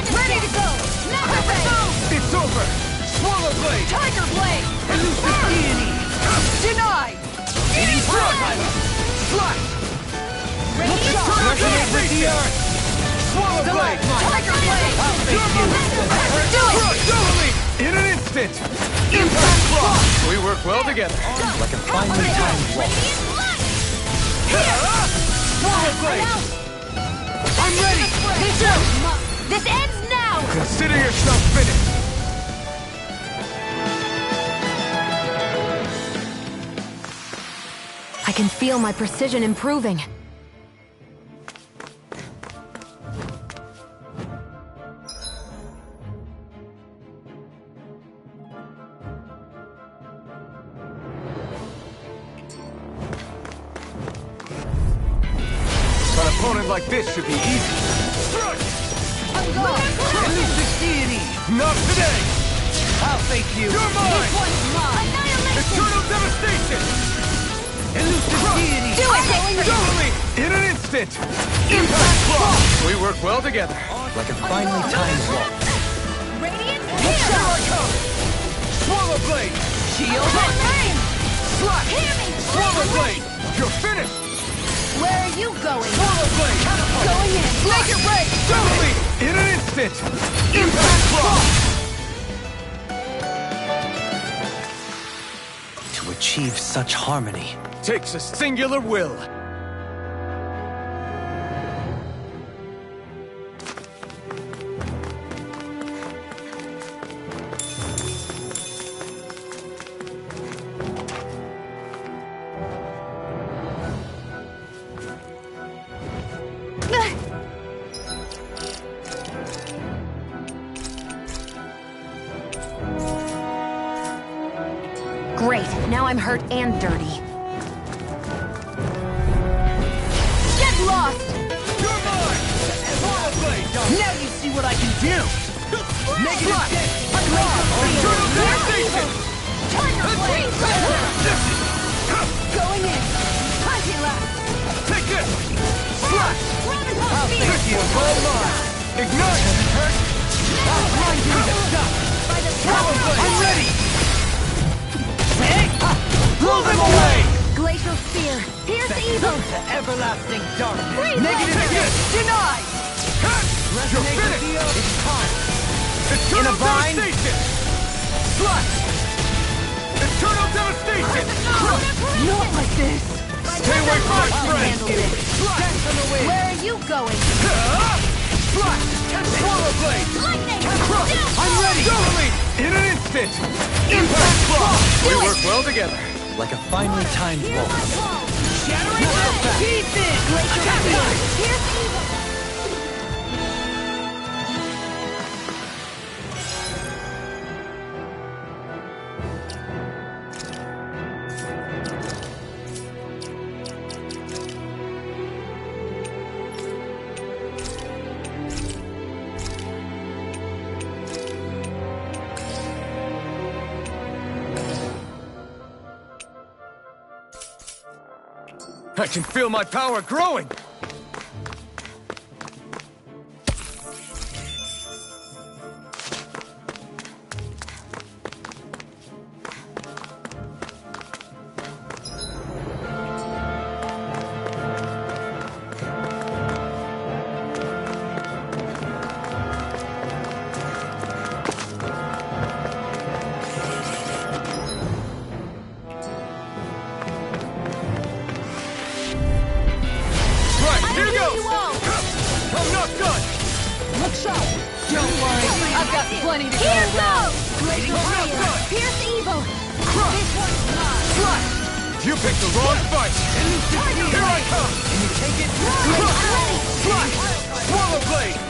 Ready to go! Never ready! It's over! Swallow Blade! Tiger Blade! Elusive deity! Denied! Slash! Radiant Resonate with the earth! Swallow Blade! Tiger Blade! Do it! In an instant! Impact Block! We work well together. Like a finely timed walk. Radiant light! Swallow Blade! I'm ready! This ends now! Consider yourself finished! I can feel my precision improving. An opponent like this should be easy. Strike! Elusive deity! Not today! I'll thank you. You're mine! Annihilation! Eternal devastation! Elusive deity! Do it! Totally! In an instant! Impact Block! We work well together. Like a finely timed walk. Radiant Here here! I come! Swallow Blade! Shield! Slash! Hear me! Swallow Blade! You're finished! Where are you going? Swallow Blade! Going in. Make it rain! Totally! In an instant! Impact Block! To achieve such harmony. Takes a singular will. Great, now I'm hurt and dirty. Get lost! You're mine! Swallow Blade! Now you see what I can do! Negative deck! Eternal devastation! Going in! Anti-last! Take this! Slash! I'll take you all mine! Ignite! I'll blind you to stop! Swallow Blade! I'm ready! Blow them away! Glacial Spear! Pierce evil! To everlasting darkness! Freeze Negative laser! hit! Denied! You're finished! It's time! Eternal In a vine? devastation! Slash! Eternal devastation! Not like this! Stay away from my I'll friend! handle this! Dance on the wind! Where are you going? Slash! Swallow Blade! Lightning! I'm ready! Totally! In an instant! Impact Block! We work well together. Like a finely timed bolt. Shattering pieces! Glacial Spear! Pierce evil! I can feel my power growing! Here goes! I'm not done! Look sharp! Don't worry, I've got plenty to go Here around. goes! Glacial Spear! Pierce evil! Crush! This one's mine! Slash! You picked the wrong fight! Here I come! Can you take it? Glacial Blade! Slash! Swallow Blade!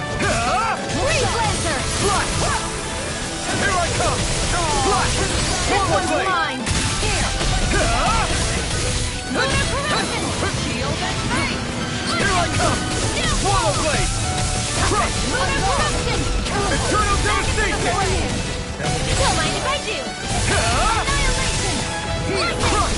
Freeze laser! Slash! Here I come! Slash! This Swallow one's Blade! mine! Here! Lunar Corruption! Shield and face! Here I come! Swallow Blade! Crush! Lunar Corruption! Eternal devastation! Don't mind if I do! Annihilation! Crush!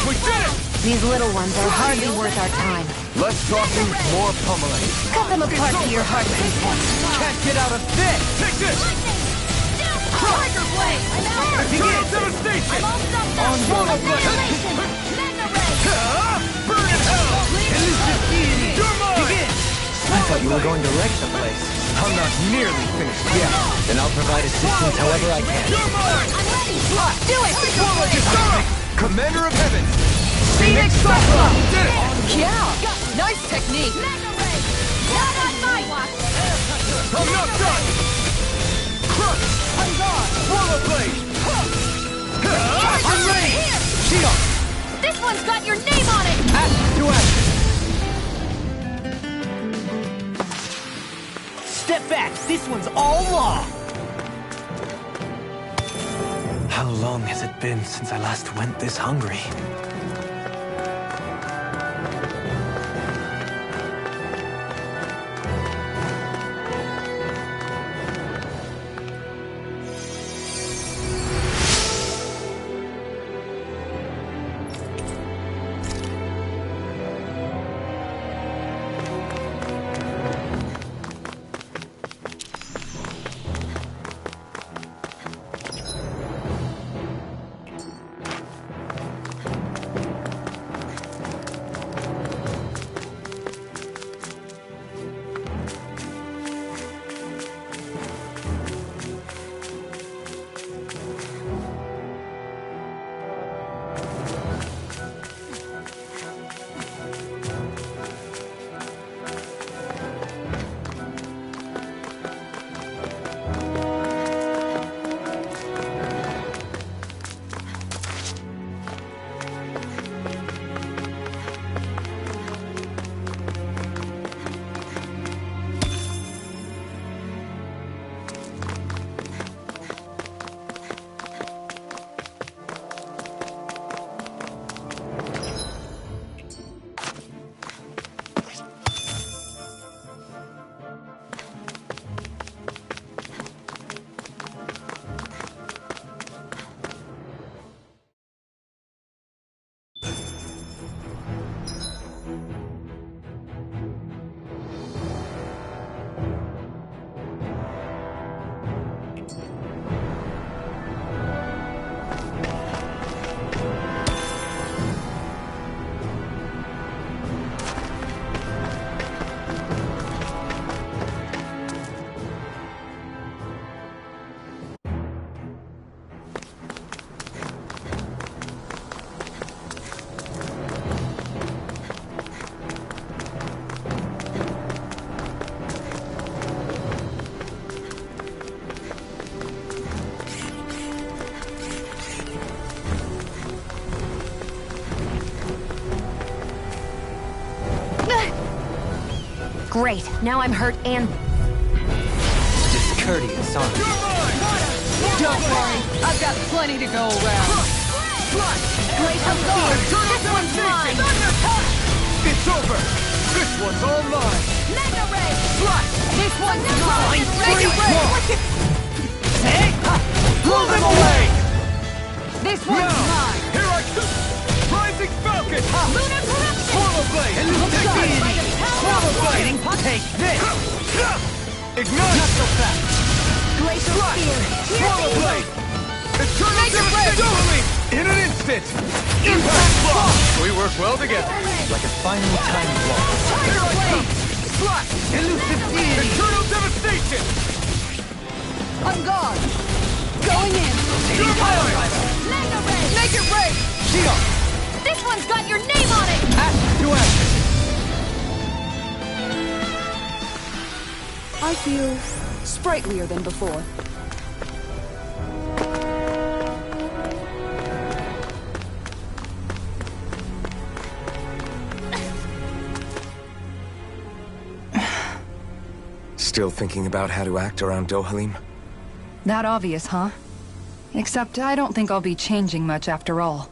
We did it! These little ones are hardly worth our time. Less talking, more pummeling. Cut them apart to your heart's content. Can't get out of this! Take this! Tiger Blade! Eternal devastation! On Swallow Blade! Annihilation! Mega Ray! Burn in hell! Elusive deity! You're mine! Begin! I thought you were going to wreck the place. I'm not nearly finished yet. Then I'll provide assistance however I can. You're mine! I'm ready! Do it! Swallow Disarm! Commander of Heaven! Phoenix Cyclone! Did it! Yeah! Nice technique! Mega Ray! Not on my watch! I'm not done! Crush! I'm gone! Swallow Blade! I'm ready! Shield! This one's got your name on it! Action to action! Step back! This one's all law! How long has it been since I last went this hungry? Great, now I'm hurt and... Discourteous, aren't you? Don't worry, I've got plenty to go around. Great, I'm gone! This one's mine! It's over! This one's all mine! Mega Ray! This one's mine! Mega Ray! Pull them away! This one's mine! Here I come! Rising Falcon! Lunar Corruption! Swallow Blade! Swallow Blade! Take this! Ignite! Not so fast! Glacial Spear! Swallow Blade! Eternal Devastation! In an instant! Impact Block! We work well together. Like a finely timed block. Here I come! Slash! Elusive Deity! Eternal Devastation! I'm gone! Going in! You're mine! Mega Ray! Make it rain! Shield! This one's got your name on it! Ash to action! I feel sprightlier than before. Still thinking about how to act around Dohalim? That obvious, huh? Except I don't think I'll be changing much after all.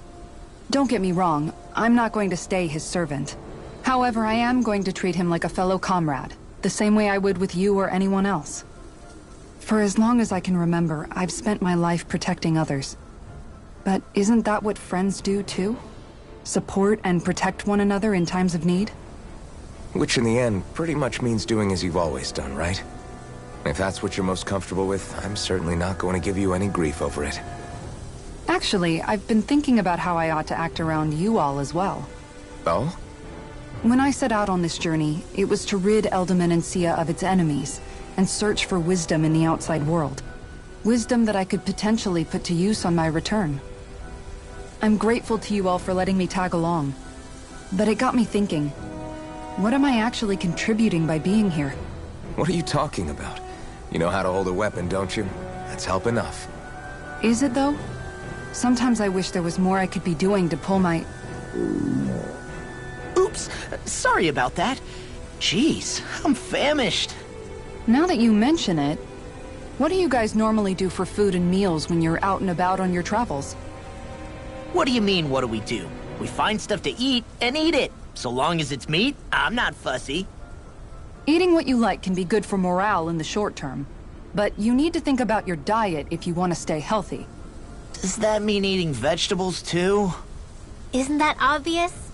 Don't get me wrong, I'm not going to stay his servant. However, I am going to treat him like a fellow comrade, the same way I would with you or anyone else. For as long as I can remember, I've spent my life protecting others. But isn't that what friends do too? Support and protect one another in times of need? Which in the end pretty much means doing as you've always done, right? If that's what you're most comfortable with, I'm certainly not going to give you any grief over it. Actually, I've been thinking about how I ought to act around you all as well. Oh? When I set out on this journey, it was to rid Eldiman of its enemies, and search for wisdom in the outside world. Wisdom that I could potentially put to use on my return. I'm grateful to you all for letting me tag along. But it got me thinking, what am I actually contributing by being here? What are you talking about? You know how to hold a weapon, don't you? That's help enough. Is it though? Sometimes I wish there was more I could be doing to pull my... Oops, sorry about that. Jeez, I'm famished. Now that you mention it, what do you guys normally do for food and meals when you're out and about on your travels? What do you mean, what do we do? We find stuff to eat and eat it. So long as it's meat, I'm not fussy. Eating what you like can be good for morale in the short term, but you need to think about your diet if you want to stay healthy. Does that mean eating vegetables too? Isn't that obvious?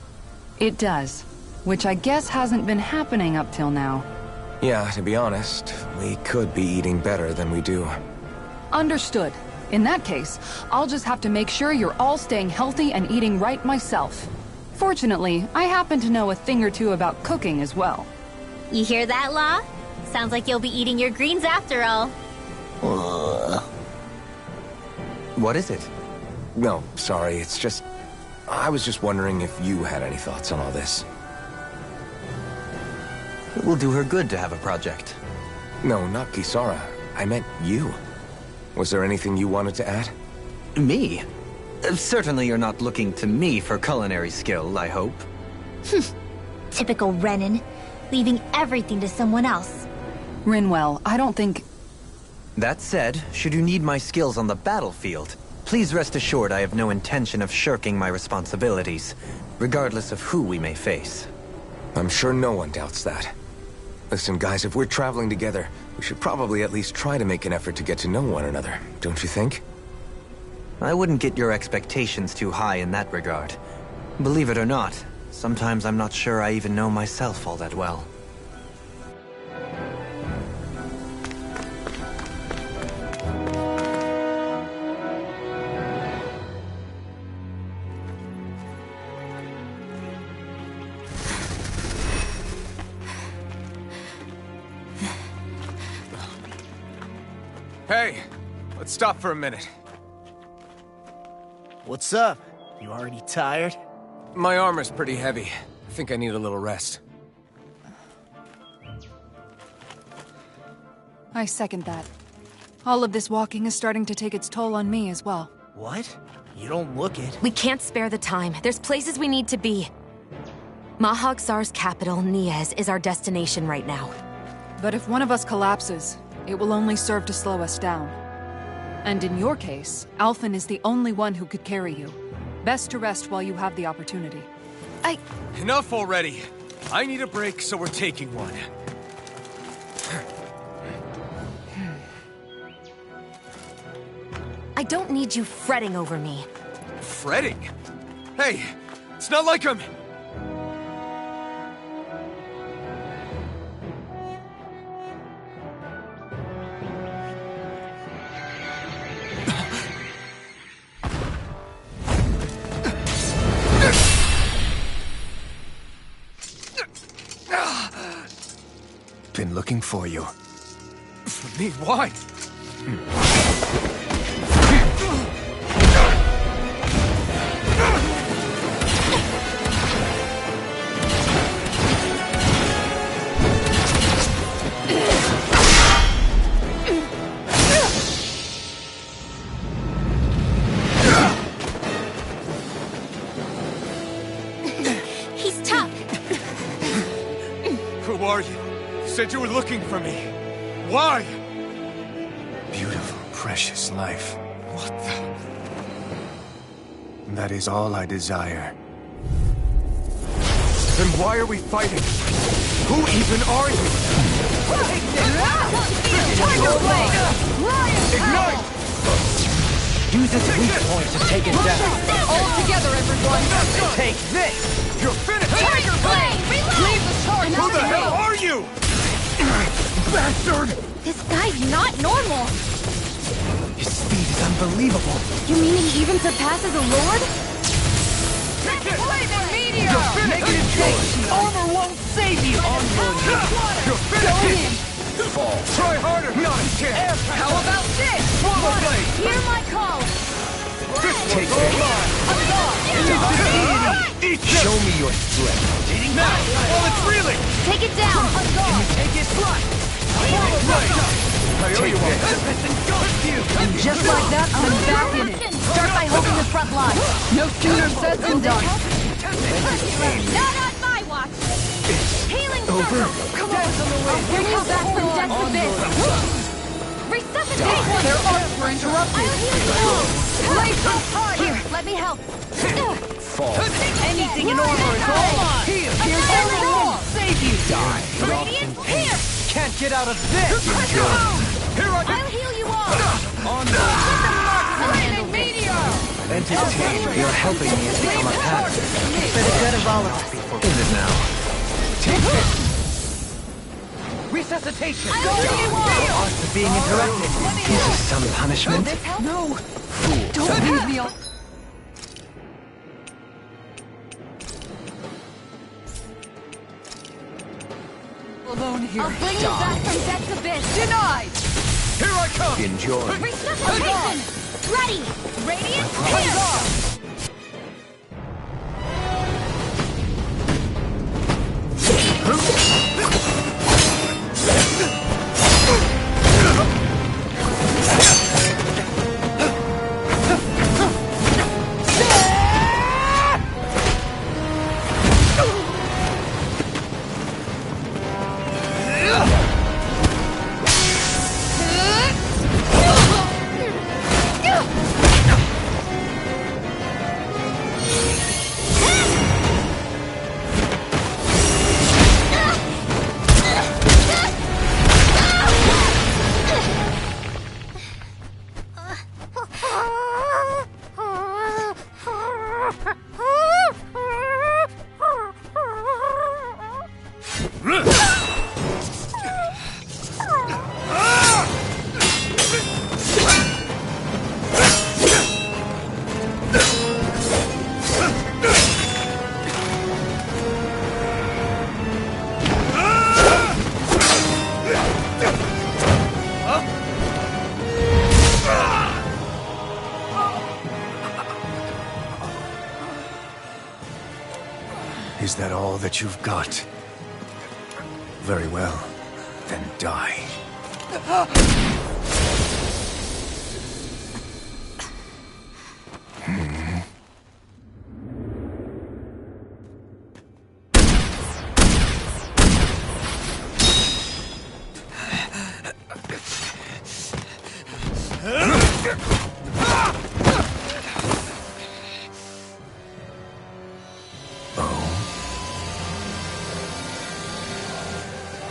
It does, which I guess hasn't been happening up till now. Yeah, to be honest, we could be eating better than we do. Understood. In that case, I'll just have to make sure you're all staying healthy and eating right myself. Fortunately, I happen to know a thing or two about cooking as well. You hear that, Law? Sounds like you'll be eating your greens after all. What is it? No, sorry, it's just... I was just wondering if you had any thoughts on all this. It will do her good to have a project. No, not Kisara. I meant you. Was there anything you wanted to add? Me? Certainly you're not looking to me for culinary skill, I hope. Typical Renan. Leaving everything to someone else. Rinwell, I don't think... That said, should you need my skills on the battlefield, please rest assured I have no intention of shirking my responsibilities, regardless of who we may face. I'm sure no one doubts that. Listen, guys, if we're traveling together, we should probably at least try to make an effort to get to know one another, don't you think? I wouldn't get your expectations too high in that regard. Believe it or not, sometimes I'm not sure I even know myself all that well. Hey, let's stop for a minute. What's up? You already tired? My armor's pretty heavy. I think I need a little rest. I second that. All of this walking is starting to take its toll on me as well. What? You don't look it. We can't spare the time. There's places we need to be. Mahag Saar's capital, Niez, is our destination right now. But if one of us collapses, it will only serve to slow us down. And in your case, Alphen is the only one who could carry you. Best to rest while you have the opportunity. Enough already. I need a break, so we're taking one. I don't need you fretting over me. Fretting? Hey, it's not like I'm... Been looking for you. For me? Why? He's tough. Who are you? You said you were looking for me. Why? Beautiful, precious life. What the... That is all I desire. Then why are we fighting? Who even are you? Ignite! Use its weak point to take it down. All together, everyone! Take this! You're finished! Tiger Blade! Leave the charge Who to the me! hell are you? Bastard! This guy's not normal. His speed is unbelievable. You mean he even surpasses a lord? Make it a date! Armor won't save you! You're finished! Fall. Try harder! Not a chance! How about this? Swallow blade! Hear my call. Take it! Show me your strength. Now! While it's reeling! Take it down. Take it flat! I owe you one. And just like that, I'm back in it. Start by holding the front line. No sooner said than done. Not on my watch. Healing circle. Come on, I'll Bring you back from death's abyss. Resuscitation. Their arms were interrupted. I'll heal you all. Here, let me help. Fall. Anything in armor is all here! Here's the roll. Save you! Die. Radiant here. Can't get out of this! Here I I'll heal you all. On the Flaming meteor. Entertain, you're helping me to become a path. better get of all of us before Is it now? resuscitation! I'll heal you all. Art of being interrupted. Is this some punishment? No! Don't leave me alone here. I'll bring you back from death's abyss. Denied! Here I come! Enjoy. Resuscitation. Ready. Radiant here. Is that all that you've got? Very well. Then die.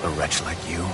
A wretch like you?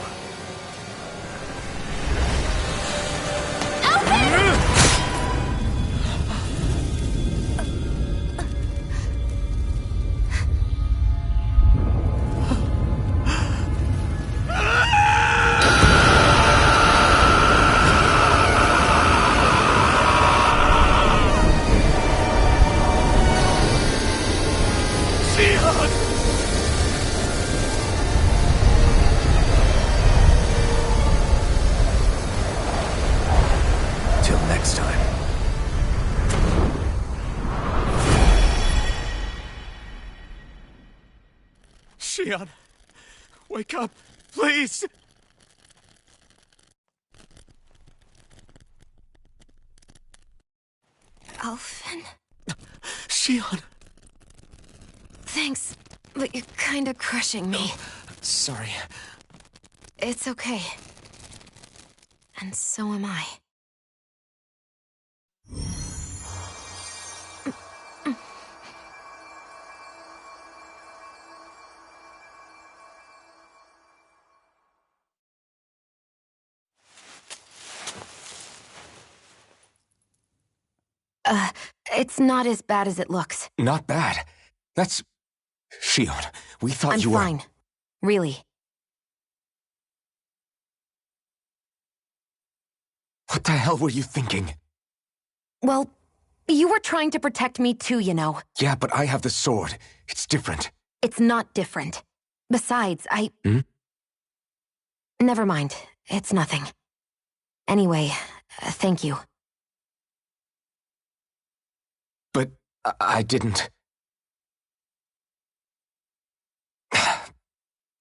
Till next time. Shion, wake up, please! Alphen? Shion! Thanks, but you're kinda crushing me. Sorry. It's okay. And so am I. It's not as bad as it looks. Not bad. That's... Shion, we thought I'm you were... fine. Really. What the hell were you thinking? Well, you were trying to protect me too, you know. Yeah, but I have the sword. It's different. It's not different. Besides, Never mind. It's nothing. Anyway, thank you. But I didn't...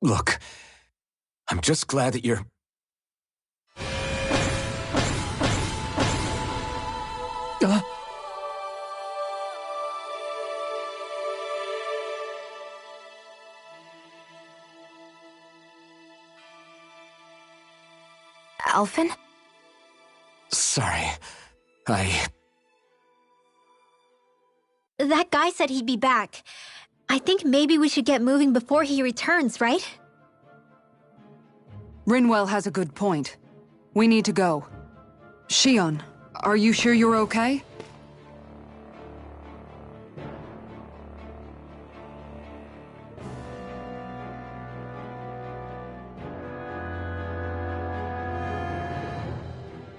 Look, I'm just glad that you're... Alphen? Sorry. That guy said he'd be back. I think maybe we should get moving before he returns, right? Rinwell has a good point. We need to go. Shion, are you sure you're okay?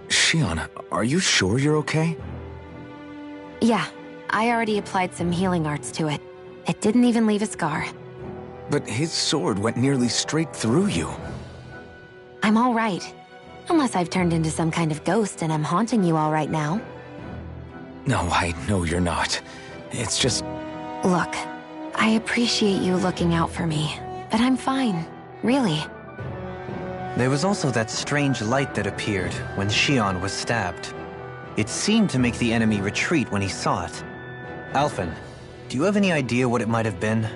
Shion, are you sure you're okay? Yeah, I already applied some healing arts to it. It didn't even leave a scar. But his sword went nearly straight through you. I'm all right. Unless I've turned into some kind of ghost and I'm haunting you all right now. No, I know you're not. It's just... Look, I appreciate you looking out for me, but I'm fine. Really. There was also that strange light that appeared when Shion was stabbed. It seemed to make the enemy retreat when he saw it. Alphen, do you have any idea what it might have been?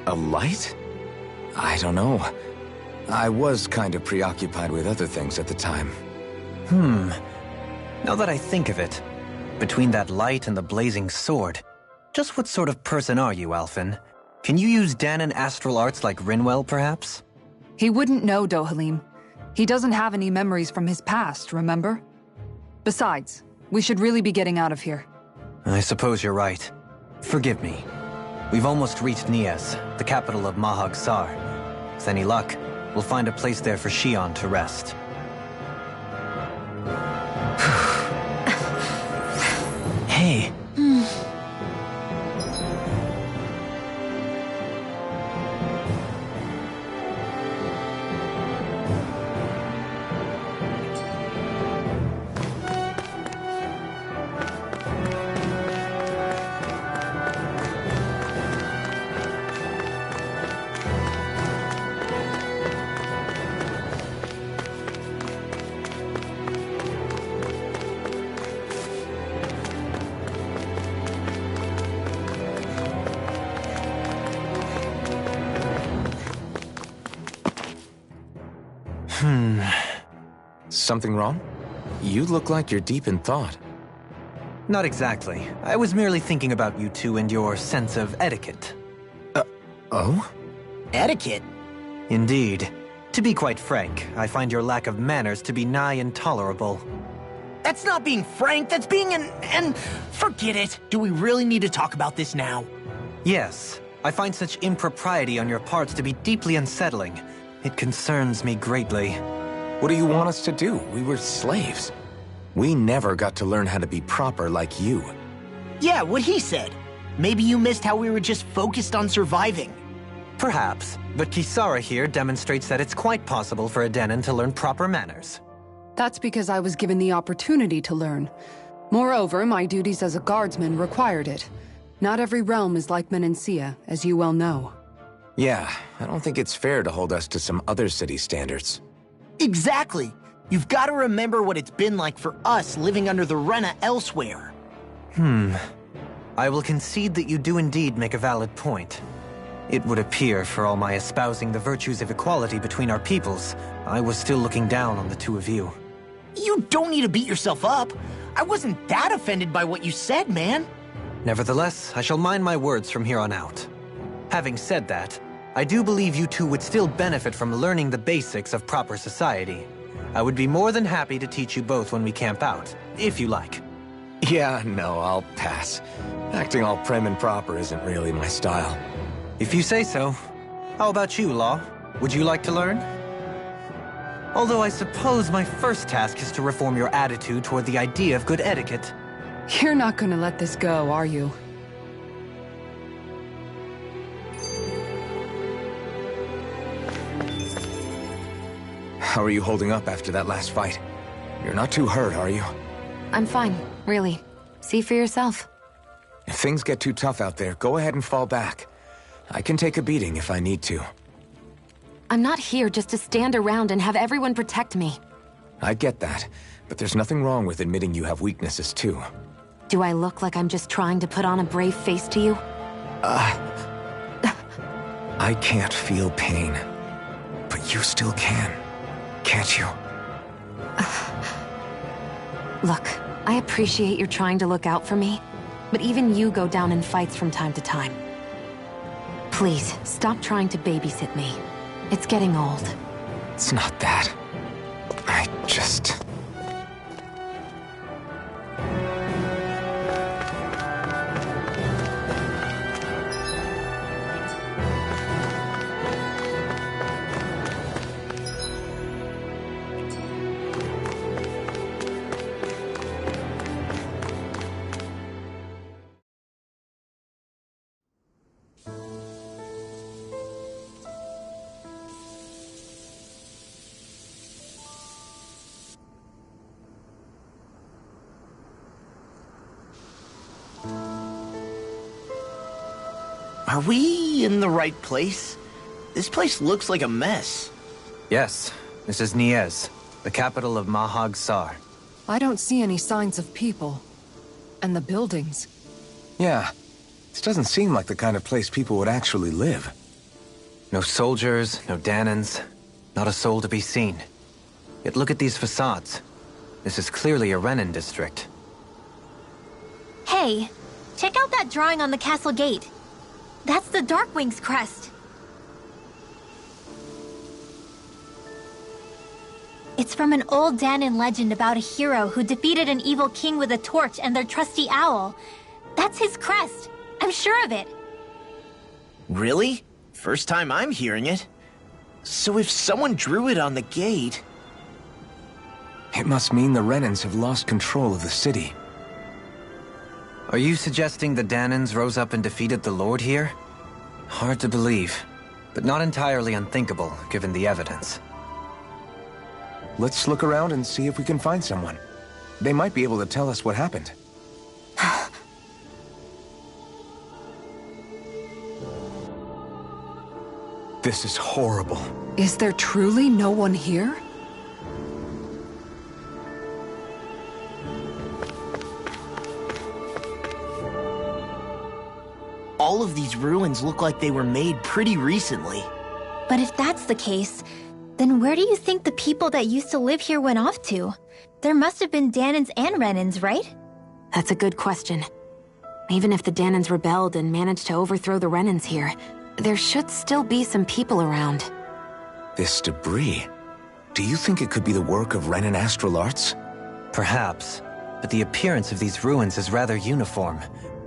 A light? I don't know. I was kind of preoccupied with other things at the time. Now that I think of it, between that light and the blazing sword, just what sort of person are you, Alphen? Can you use Dahnan astral arts like Rinwell, perhaps? He wouldn't know, Dohalim. He doesn't have any memories from his past, remember? Besides, we should really be getting out of here. I suppose you're right. Forgive me. We've almost reached Nias, the capital of Mahag Saar. With any luck, we'll find a place there for Shion to rest. Hey. Something wrong? You look like you're deep in thought. Not exactly. I was merely thinking about you two and your sense of etiquette. Oh? Etiquette? Indeed. To be quite frank, I find your lack of manners to be nigh intolerable. That's not being frank, that's being and forget it. Do we really need to talk about this now? Yes, I find such impropriety on your parts to be deeply unsettling. It concerns me greatly. What do you want us to do? We were slaves. We never got to learn how to be proper like you. Yeah, what he said. Maybe you missed how we were just focused on surviving. Perhaps, but Kisara here demonstrates that it's quite possible for a Denon to learn proper manners. That's because I was given the opportunity to learn. Moreover, my duties as a guardsman required it. Not every realm is like Menancia, as you well know. Yeah, I don't think it's fair to hold us to some other city standards. Exactly. You've got to remember what it's been like for us living under the Rena elsewhere. I will concede that you do indeed make a valid point. It would appear, for all my espousing the virtues of equality between our peoples, I was still looking down on the two of you. You don't need to beat yourself up. I wasn't that offended by what you said, man. Nevertheless, I shall mind my words from here on out. Having said that, I do believe you two would still benefit from learning the basics of proper society. I would be more than happy to teach you both when we camp out, if you like. Yeah, no, I'll pass. Acting all prim and proper isn't really my style. If you say so. How about you, Law? Would you like to learn? Although I suppose my first task is to reform your attitude toward the idea of good etiquette. You're not gonna let this go, are you? How are you holding up after that last fight? You're not too hurt, are you? I'm fine, really. See for yourself. If things get too tough out there, go ahead and fall back. I can take a beating if I need to. I'm not here just to stand around and have everyone protect me. I get that, but there's nothing wrong with admitting you have weaknesses too. Do I look like I'm just trying to put on a brave face to you? I can't feel pain, but you still can, can't you? Look, I appreciate you're trying to look out for me, but even you go down in fights from time to time. Please, stop trying to babysit me. It's getting old. It's not that. I just... Are we in the right place? This place looks like a mess. Yes, this is Niez, the capital of Mahag Saar. I don't see any signs of people. And the buildings. Yeah, this doesn't seem like the kind of place people would actually live. No soldiers, no Danans, not a soul to be seen. Yet look at these facades. This is clearly a Renan district. Hey, check out that drawing on the castle gate. That's the Darkwing's crest. It's from an old Danan legend about a hero who defeated an evil king with a torch and their trusty owl. That's his crest. I'm sure of it. Really? First time I'm hearing it. So if someone drew it on the gate... It must mean the Renans have lost control of the city. Are you suggesting the Danans rose up and defeated the Lord here? Hard to believe, but not entirely unthinkable, given the evidence. Let's look around and see if we can find someone. They might be able to tell us what happened. This is horrible. Is there truly no one here? All of these ruins look like they were made pretty recently. But if that's the case, then where do you think the people that used to live here went off to? There must have been Danans and Renans, right? That's a good question. Even if the Danans rebelled and managed to overthrow the Renans here, there should still be some people around. This debris... Do you think it could be the work of Renan Astral Arts? Perhaps, but the appearance of these ruins is rather uniform,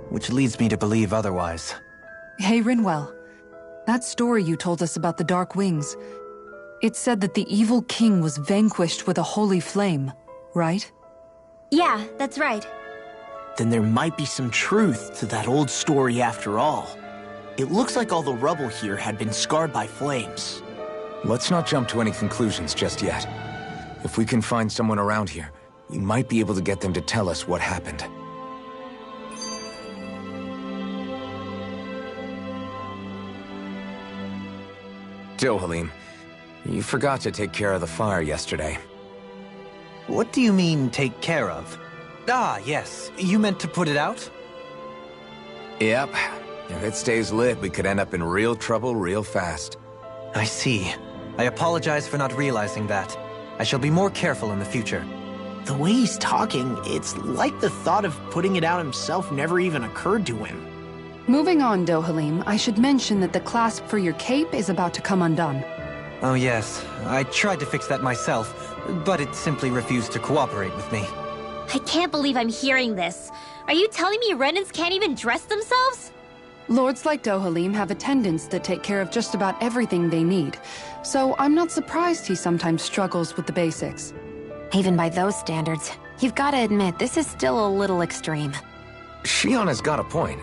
which leads me to believe otherwise. Hey, Rinwell. That story you told us about the Dark Wings, it said that the evil king was vanquished with a holy flame, right? Yeah, that's right. Then there might be some truth to that old story after all. It looks like all the rubble here had been scarred by flames. Let's not jump to any conclusions just yet. If we can find someone around here, we might be able to get them to tell us what happened. Dohalim, you forgot to take care of the fire yesterday. What do you mean, take care of? Ah, yes. You meant to put it out? Yep. If it stays lit, we could end up in real trouble real fast. I see. I apologize for not realizing that. I shall be more careful in the future. The way he's talking, it's like the thought of putting it out himself never even occurred to him. Moving on, Dohalim, I should mention that the clasp for your cape is about to come undone. Oh yes, I tried to fix that myself, but it simply refused to cooperate with me. I can't believe I'm hearing this. Are you telling me Renans can't even dress themselves? Lords like Dohalim have attendants that take care of just about everything they need, so I'm not surprised he sometimes struggles with the basics. Even by those standards, you've got to admit this is still a little extreme. Shionna's got a point.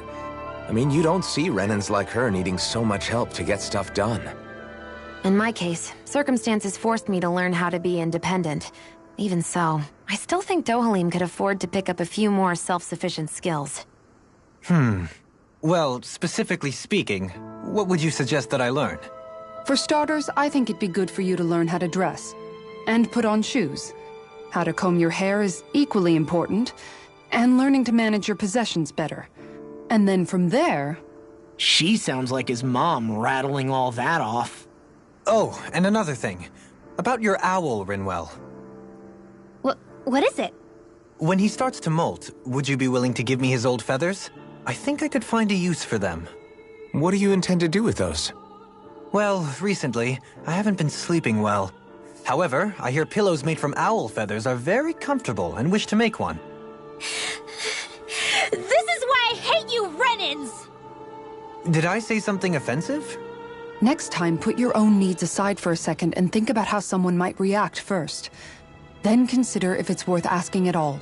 I mean, you don't see Renans like her needing so much help to get stuff done. In my case, circumstances forced me to learn how to be independent. Even so, I still think Dohalim could afford to pick up a few more self-sufficient skills. Well, specifically speaking, what would you suggest that I learn? For starters, I think it'd be good for you to learn how to dress. And put on shoes. How to comb your hair is equally important. And learning to manage your possessions better. And then from there... She sounds like his mom rattling all that off. Oh, and another thing. About your owl, Rinwell. What is it? When he starts to molt, would you be willing to give me his old feathers? I think I could find a use for them. What do you intend to do with those? Well, recently, I haven't been sleeping well. However, I hear pillows made from owl feathers are very comfortable and wish to make one. This is why I hate you, Renans! Did I say something offensive? Next time, put your own needs aside for a second and think about how someone might react first. Then consider if it's worth asking at all.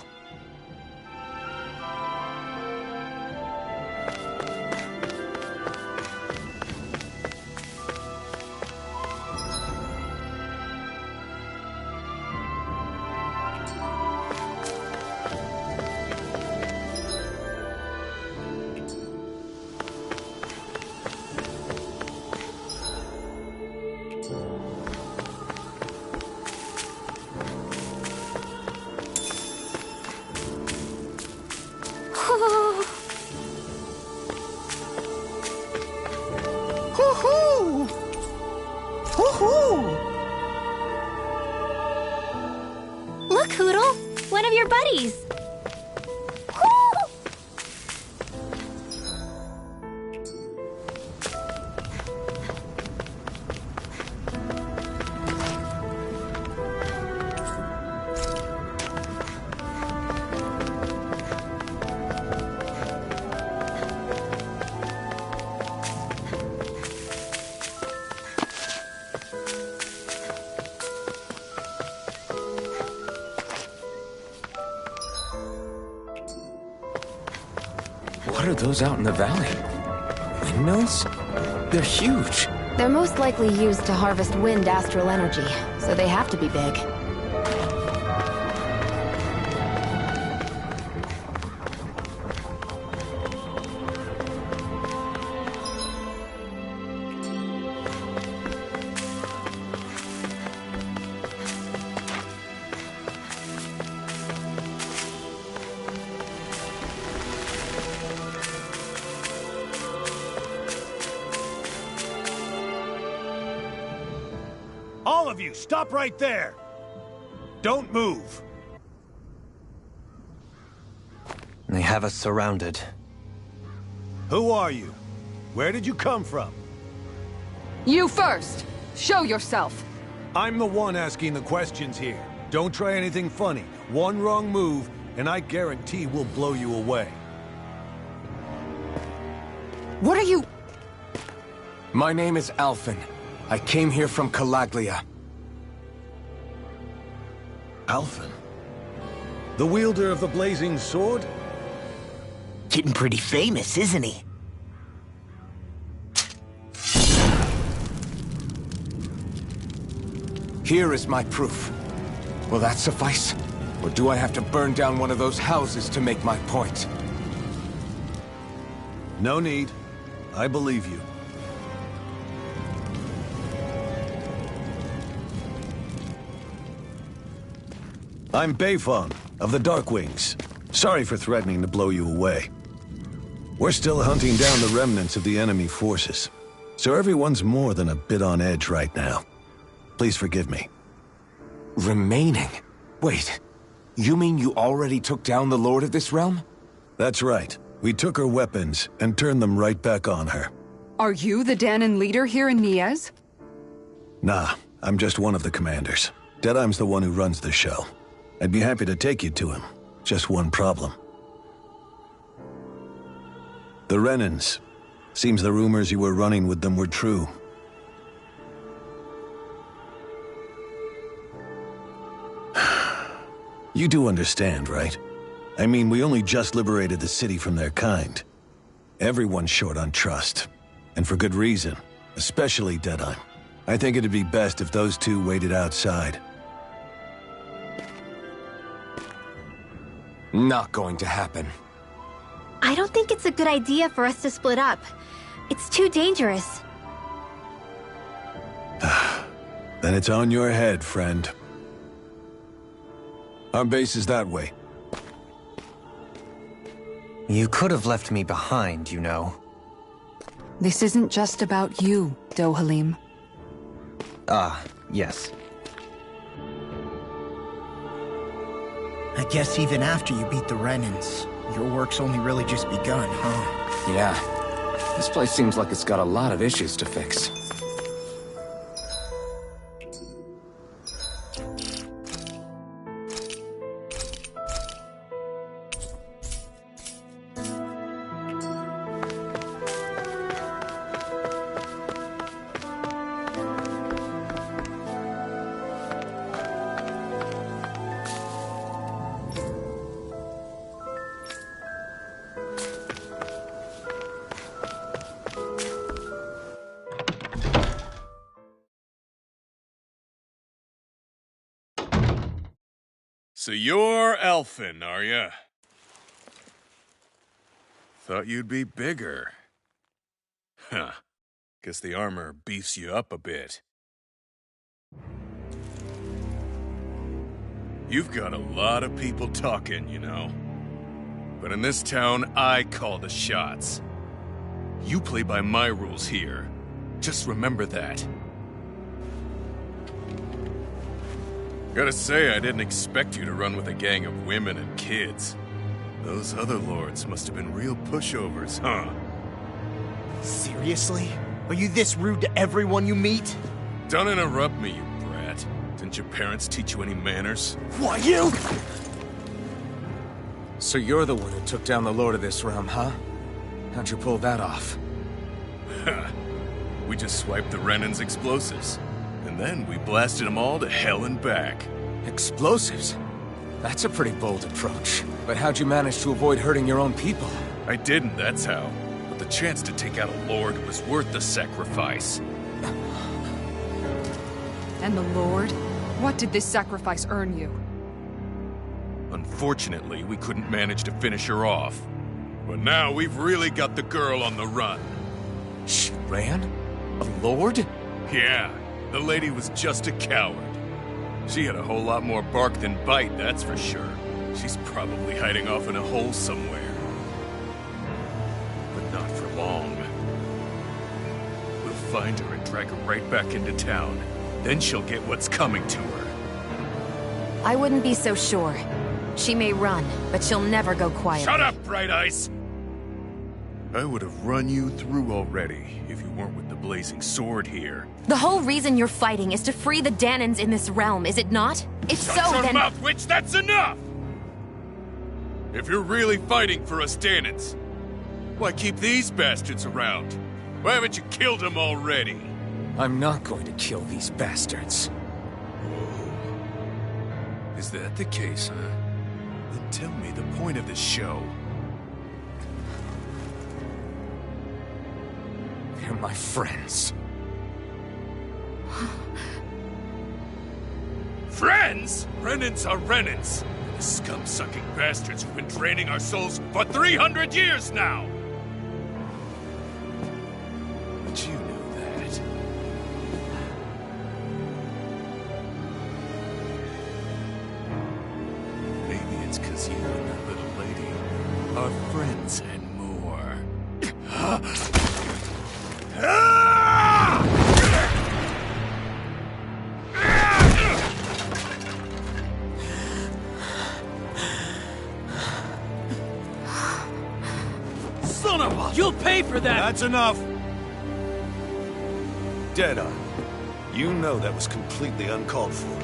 Look, Hootle! One of your buddies! What are those out in the valley? Windmills? They're huge. They're most likely used to harvest wind astral energy, so they have to be big. All of you, stop right there! Don't move! They have us surrounded. Who are you? Where did you come from? You first! Show yourself! I'm the one asking the questions here. Don't try anything funny. One wrong move, and I guarantee we'll blow you away. What are you... My name is Alphen. I came here from Calaglia. Alphen? The wielder of the blazing sword? Getting pretty famous, isn't he? Here is my proof. Will that suffice? Or do I have to burn down one of those houses to make my point? No need. I believe you. I'm Beifong, of the Darkwings. Sorry for threatening to blow you away. We're still hunting down the remnants of the enemy forces, so everyone's more than a bit on edge right now. Please forgive me. Remaining? Wait, you mean you already took down the Lord of this realm? That's right. We took her weapons and turned them right back on her. Are you the Dahnan leader here in Niez? Nah, I'm just one of the commanders. Deadeye's the one who runs the show. I'd be happy to take you to him. Just one problem. The Renans. Seems the rumors you were running with them were true. You do understand, right? I mean, we only just liberated the city from their kind. Everyone's short on trust. And for good reason. Especially Deadeye. I think it'd be best if those two waited outside. Not going to happen. I don't think it's a good idea for us to split up. It's too dangerous. Then it's on your head, friend. Our base is that way. You could have left me behind, you know. This isn't just about you, Dohalim. Ah, yes. I guess even after you beat the Renans, your work's only really just begun, huh? Yeah. This place seems like it's got a lot of issues to fix. So you're Alphen, are ya? Thought you'd be bigger. Huh. Guess the armor beefs you up a bit. You've got a lot of people talking, you know. But in this town, I call the shots. You play by my rules here. Just remember that. Gotta say, I didn't expect you to run with a gang of women and kids. Those other lords must have been real pushovers, huh? Seriously? Are you this rude to everyone you meet? Don't interrupt me, you brat. Didn't your parents teach you any manners? Why, you? So you're the one who took down the Lord of this realm, huh? How'd you pull that off? We just swiped the Renan's explosives. And then we blasted them all to hell and back. Explosives? That's a pretty bold approach. But how'd you manage to avoid hurting your own people? I didn't, that's how. But the chance to take out a lord was worth the sacrifice. And the Lord? What did this sacrifice earn you? Unfortunately, we couldn't manage to finish her off. But now we've really got the girl on the run. She ran? A lord? Yeah, the lady was just a coward. She had a whole lot more bark than bite, that's for sure. She's probably hiding off in a hole somewhere. But not for long. We'll find her and drag her right back into town. Then she'll get what's coming to her. I wouldn't be so sure. She may run, but she'll never go quiet. Shut up, Bright Eyes! I would have run you through already if you weren't with the blazing sword here. The whole reason you're fighting is to free the Dahnans in this realm, is it not? If so, Shut your then... mouth, witch! That's enough! If you're really fighting for us Dahnans, why keep these bastards around? Why haven't you killed them already? I'm not going to kill these bastards. Whoa. Is that the case, huh? Then tell me the point of the show. They're my friends. Friends? Renans are Renans. The scum-sucking bastards who've been draining our souls for 300 years now! But you know that. Maybe it's 'cause you and that little lady are friends and more. Son of a... You'll pay for that! That's enough! Deadeye, you know that was completely uncalled for.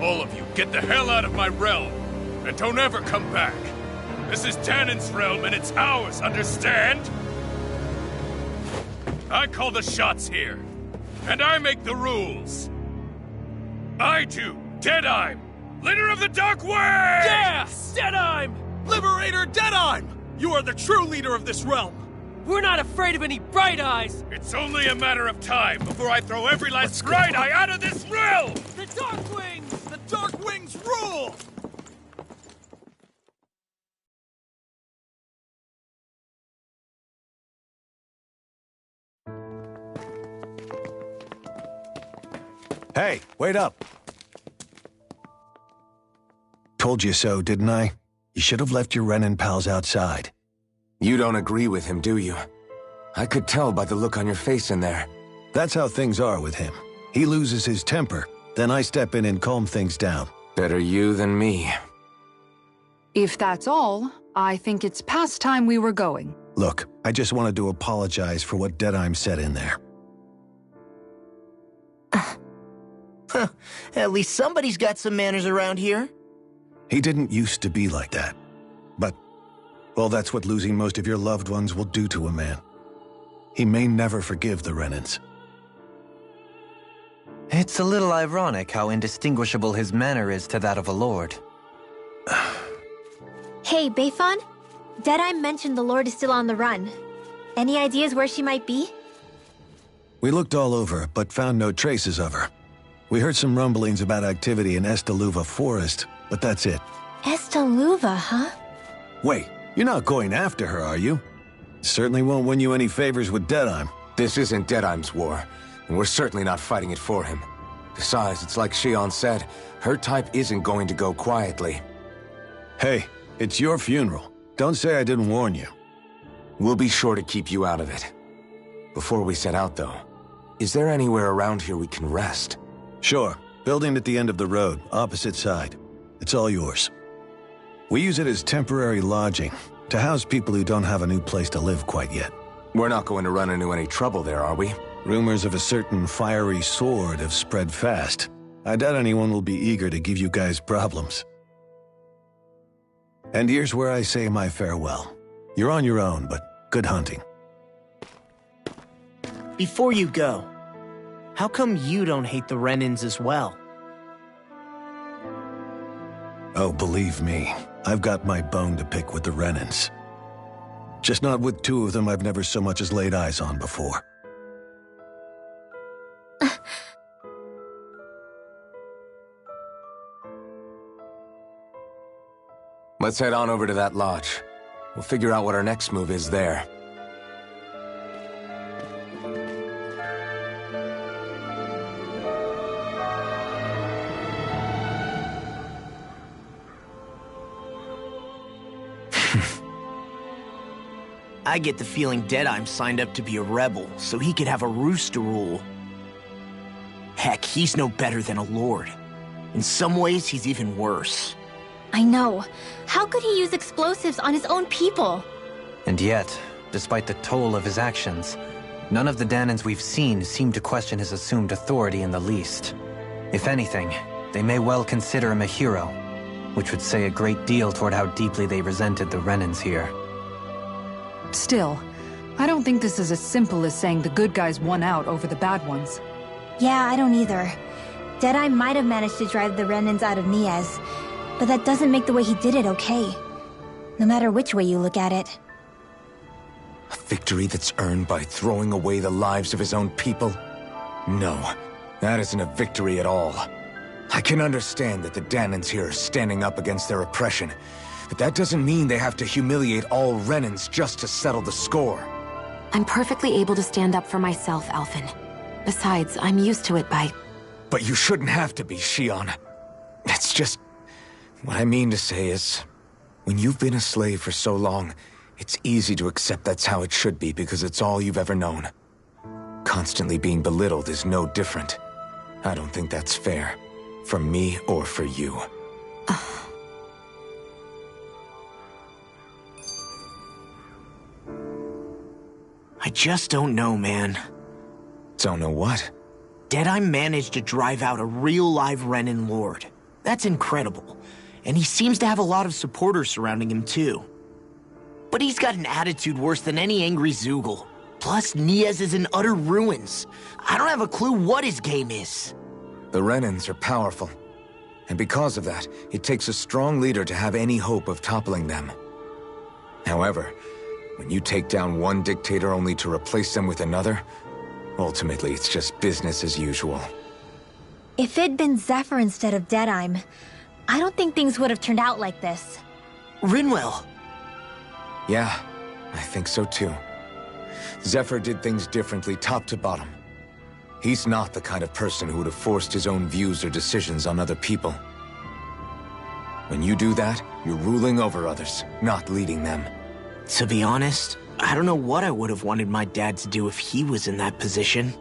All of you, get the hell out of my realm! And don't ever come back! This is Dahnan's realm and it's ours, understand? I call the shots here. And I make the rules. I do, Deadeye, leader of the Dark Wings! Yeah! Deadeye! Liberator Deadeye! You are the true leader of this realm! We're not afraid of any Bright Eyes! It's only a matter of time before I throw every last Bright Eye out of this realm! The Dark Wings! The Dark Wings rule! Hey, wait up! Told you so, didn't I? You should have left your Renan pals outside. You don't agree with him, do you? I could tell by the look on your face in there. That's how things are with him. He loses his temper, then I step in and calm things down. Better you than me. If that's all, I think it's past time we were going. Look, I just wanted to apologize for what Deadeye said in there. At least somebody's got some manners around here. He didn't used to be like that. But, well, that's what losing most of your loved ones will do to a man. He may never forgive the Renans. It's a little ironic how indistinguishable his manner is to that of a lord. Hey, Bayfon? Deadeye mentioned the Lord is still on the run. Any ideas where she might be? We looked all over, but found no traces of her. We heard some rumblings about activity in Estaluva Forest, but that's it. Estaluva, huh? Wait, you're not going after her, are you? Certainly won't win you any favors with Deadeye. This isn't Deadeye's war, and we're certainly not fighting it for him. Besides, it's like Shion said, her type isn't going to go quietly. Hey, it's your funeral. Don't say I didn't warn you. We'll be sure to keep you out of it. Before we set out, though, is there anywhere around here we can rest? Sure. Building at the end of the road, opposite side. It's all yours. We use it as temporary lodging, to house people who don't have a new place to live quite yet. We're not going to run into any trouble there, are we? Rumors of a certain fiery sword have spread fast. I doubt anyone will be eager to give you guys problems. And here's where I say my farewell. You're on your own, but good hunting. Before you go, how come you don't hate the Renans as well? Oh, believe me, I've got my bone to pick with the Renans. Just not with two of them I've never so much as laid eyes on before. Let's head on over to that lodge. We'll figure out what our next move is there. I get the feeling Deadeye signed up to be a rebel, so he could have a rooster rule. Heck, he's no better than a lord. In some ways, he's even worse. I know. How could he use explosives on his own people? And yet, despite the toll of his actions, none of the Dahnans we've seen seem to question his assumed authority in the least. If anything, they may well consider him a hero, which would say a great deal toward how deeply they resented the Renans here. Still, I don't think this is as simple as saying the good guys won out over the bad ones. Yeah, I don't either. Deadeye might have managed to drive the Renans out of Niez, but that doesn't make the way he did it okay. No matter which way you look at it. A victory that's earned by throwing away the lives of his own people? No, that isn't a victory at all. I can understand that the Dahnans here are standing up against their oppression, but that doesn't mean they have to humiliate all Renans just to settle the score. I'm perfectly able to stand up for myself, Alphen. Besides, I'm used to it by... But you shouldn't have to be, Shionne. It's just... What I mean to say is, when you've been a slave for so long, it's easy to accept that's how it should be because it's all you've ever known. Constantly being belittled is no different. I don't think that's fair. For me or for you. I just don't know, man. Don't know what? Deadeye managed to drive out a real live Renan Lord. That's incredible. And he seems to have a lot of supporters surrounding him too. But he's got an attitude worse than any angry Zeugle. Plus, Niez is in utter ruins. I don't have a clue what his game is. The Renans are powerful. And because of that, it takes a strong leader to have any hope of toppling them. However, when you take down one dictator only to replace them with another, ultimately it's just business as usual. If it'd been Zephyr instead of Deadeye, I don't think things would have turned out like this. Rinwell! Yeah, I think so too. Zephyr did things differently top to bottom. He's not the kind of person who would have forced his own views or decisions on other people. When you do that, you're ruling over others, not leading them. To be honest, I don't know what I would have wanted my dad to do if he was in that position.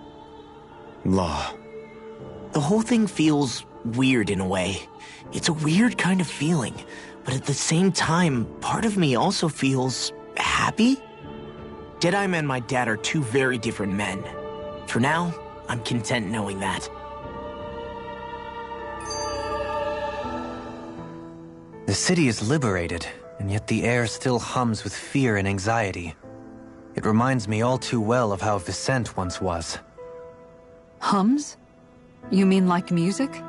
Law. The whole thing feels weird in a way. It's a weird kind of feeling, but at the same time, part of me also feels happy? Deadeye and my dad are two very different men. For now, I'm content knowing that. The city is liberated, and yet the air still hums with fear and anxiety. It reminds me all too well of how Viscent once was. Hums? You mean like music?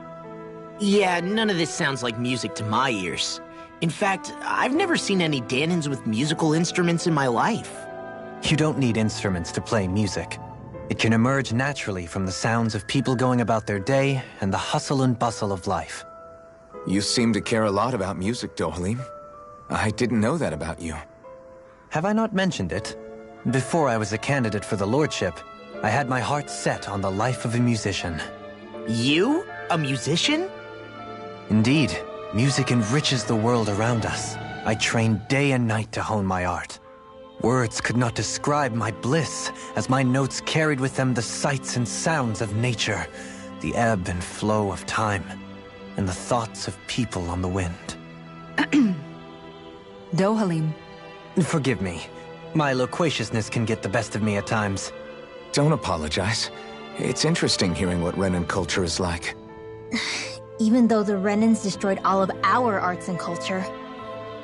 Yeah, none of this sounds like music to my ears. In fact, I've never seen any Dahnans with musical instruments in my life. You don't need instruments to play music. It can emerge naturally from the sounds of people going about their day and the hustle and bustle of life. You seem to care a lot about music, Dohalim. I didn't know that about you. Have I not mentioned it? Before I was a candidate for the lordship, I had my heart set on the life of a musician. You? A musician? Indeed, music enriches the world around us. I trained day and night to hone my art. Words could not describe my bliss, as my notes carried with them the sights and sounds of nature, the ebb and flow of time, and the thoughts of people on the wind. Dohalim. Forgive me. My loquaciousness can get the best of me at times. Don't apologize. It's interesting hearing what Renan culture is like. Even though the Renans destroyed all of our arts and culture.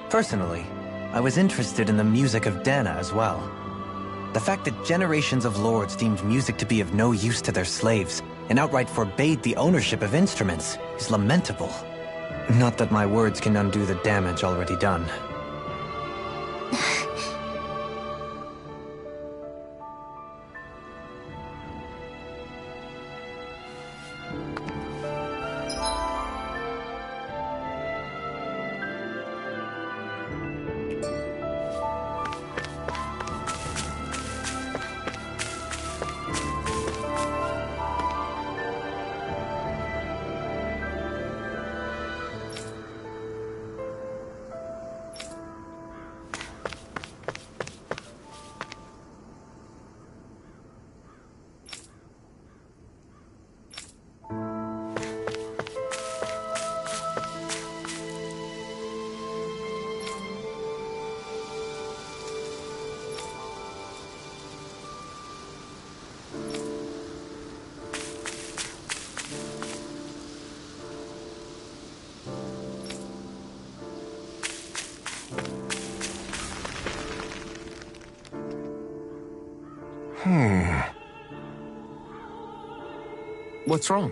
Personally, I was interested in the music of Dahna as well. The fact that generations of lords deemed music to be of no use to their slaves and outright forbade the ownership of instruments is lamentable. Not that my words can undo the damage already done. What's wrong?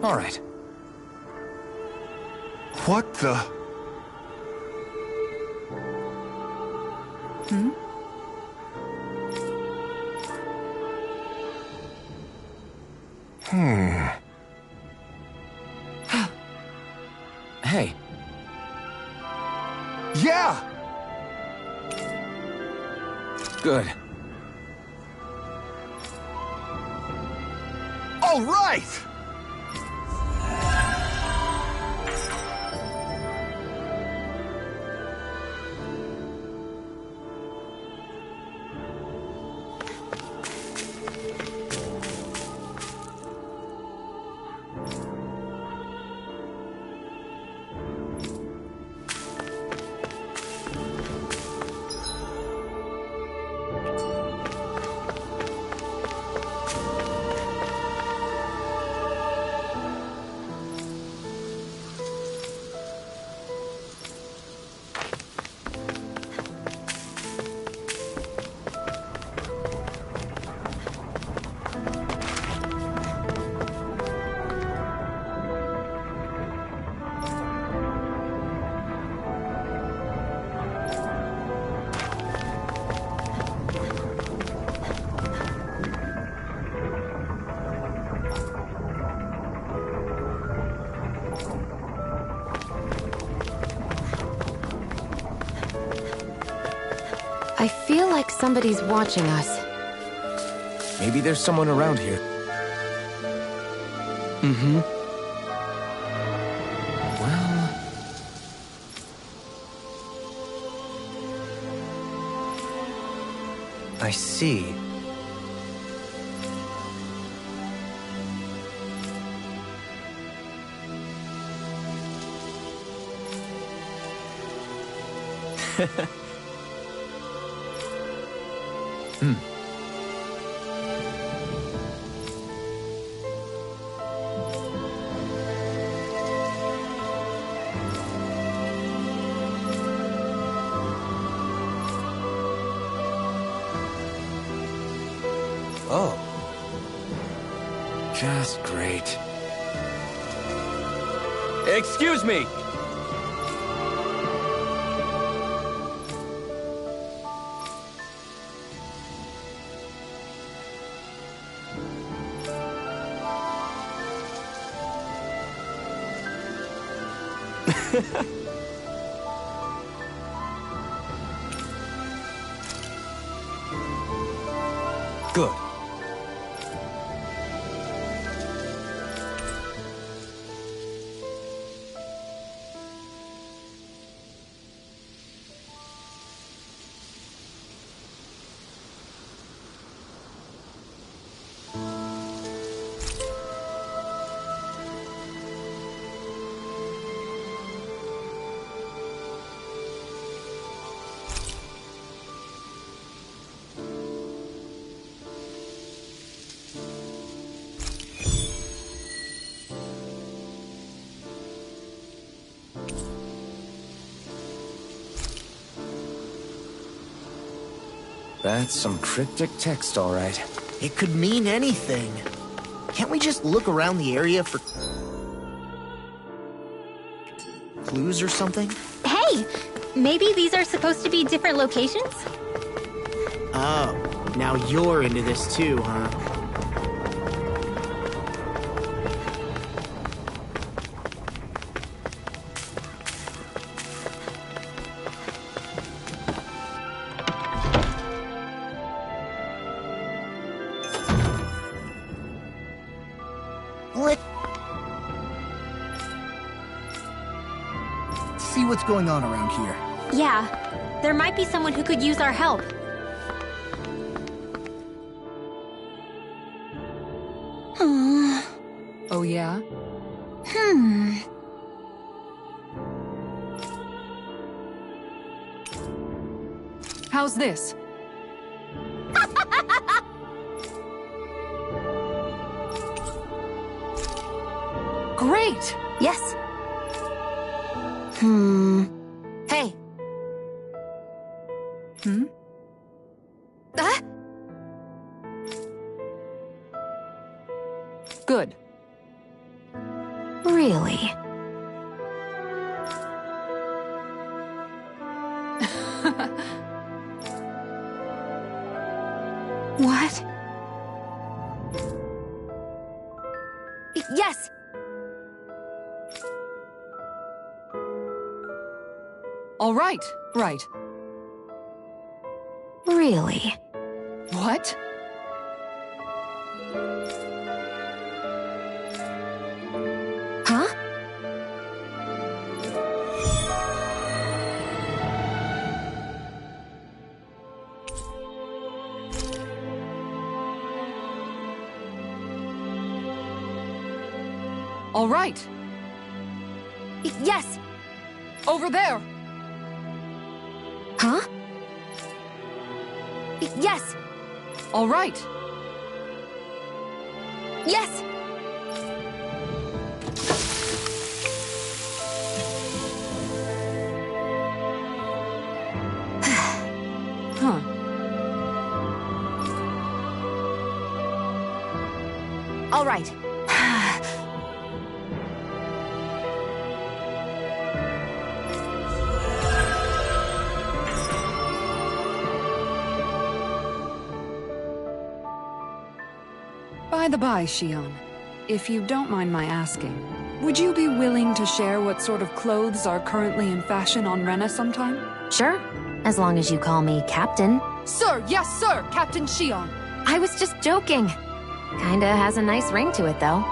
All right. What the? Hmm? Hey. Yeah! Good. All right! I feel like somebody's watching us. Maybe there's someone around here. Mm-hmm. Well... I see. Oh. Just great. Excuse me! Good. That's some cryptic text, all right. It could mean anything. Can't we just look around the area for clues or something? Hey! Maybe these are supposed to be different locations? Oh, now you're into this too, huh? Let's see what's going on around here. Yeah. There might be someone who could use our help. Oh, yeah? How's this? Great! Yes. Hey. Hmm? good. Really? What? Yes! All right, right. Really? What? Huh? All right. Yes! Over there! Huh? Yes! All right. Yes! Huh. All right. By the by, Shion, if you don't mind my asking, would you be willing to share what sort of clothes are currently in fashion on Rena sometime? Sure, as long as you call me Captain. Sir, yes sir, Captain Shion. I was just joking. Kinda has a nice ring to it, though.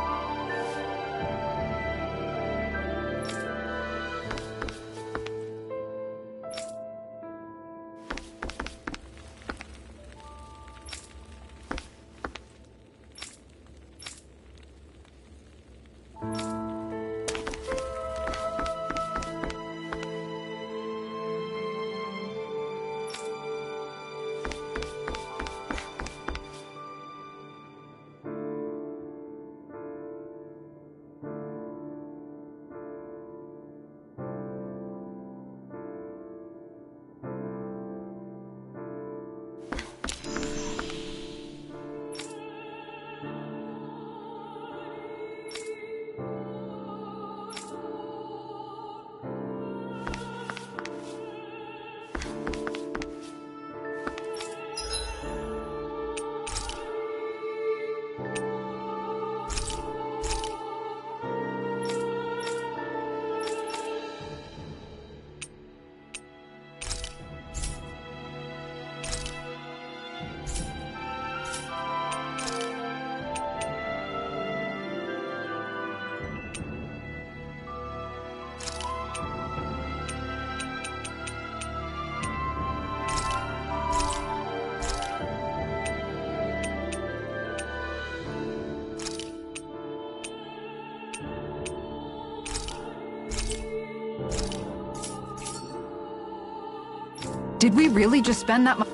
Did we really just spend that much?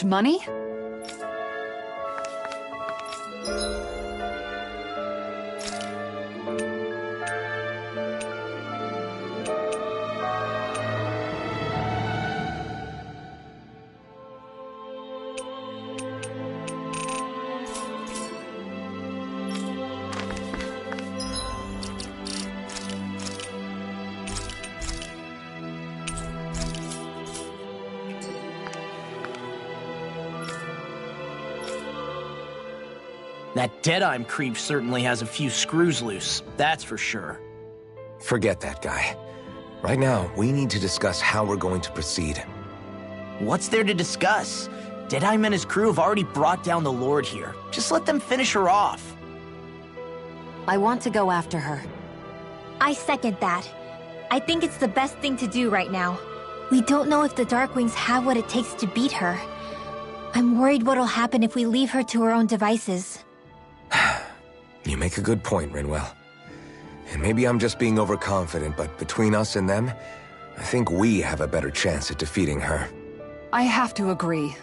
Money? That Deadeye creep certainly has a few screws loose, that's for sure. Forget that guy. Right now, we need to discuss how we're going to proceed. What's there to discuss? Deadeye and his crew have already brought down the Lord here. Just let them finish her off. I want to go after her. I second that. I think it's the best thing to do right now. We don't know if the Darkwings have what it takes to beat her. I'm worried what'll happen if we leave her to her own devices. You make a good point, Rinwell. And maybe I'm just being overconfident, but between us and them, I think we have a better chance at defeating her. I have to agree.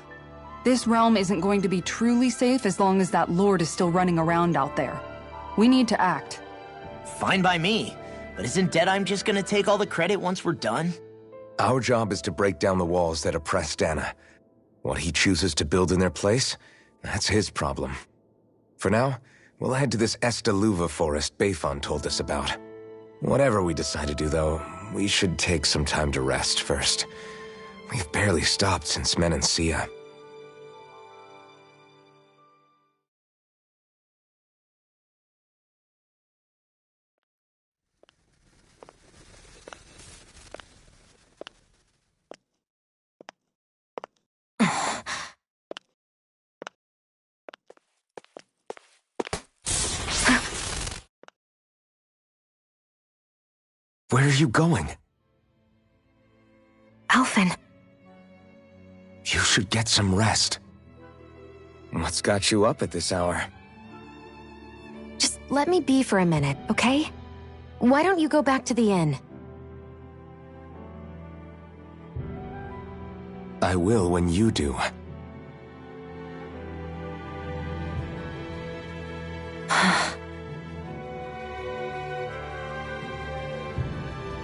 This realm isn't going to be truly safe as long as that Lord is still running around out there. We need to act. Fine by me. But isn't Deadeye just gonna take all the credit once we're done? Our job is to break down the walls that oppress Dana. What he chooses to build in their place, that's his problem. For now, we'll head to this Estaluva forest Bayfon told us about. Whatever we decide to do, though, we should take some time to rest first. We've barely stopped since Menancia. Where are you going? Alphen. You should get some rest. What's got you up at this hour? Just let me be for a minute, okay? Why don't you go back to the inn? I will when you do.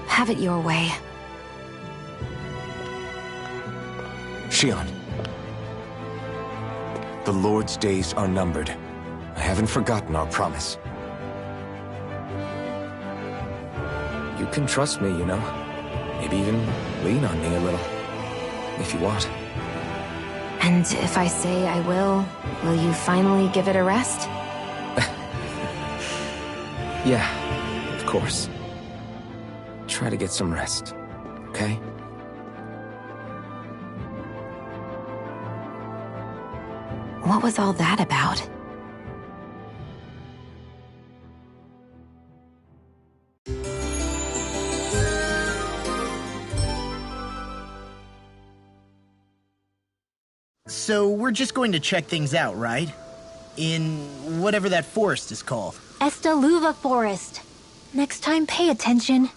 Have it your way. Shionne. The Lord's days are numbered. I haven't forgotten our promise. You can trust me, you know. Maybe even lean on me a little. If you want. And if I say I will you finally give it a rest? Yeah, of course. Try to get some rest, okay? What was all that about? So we're just going to check things out, right? In whatever that forest is called. Estaluva Forest. Next time, pay attention.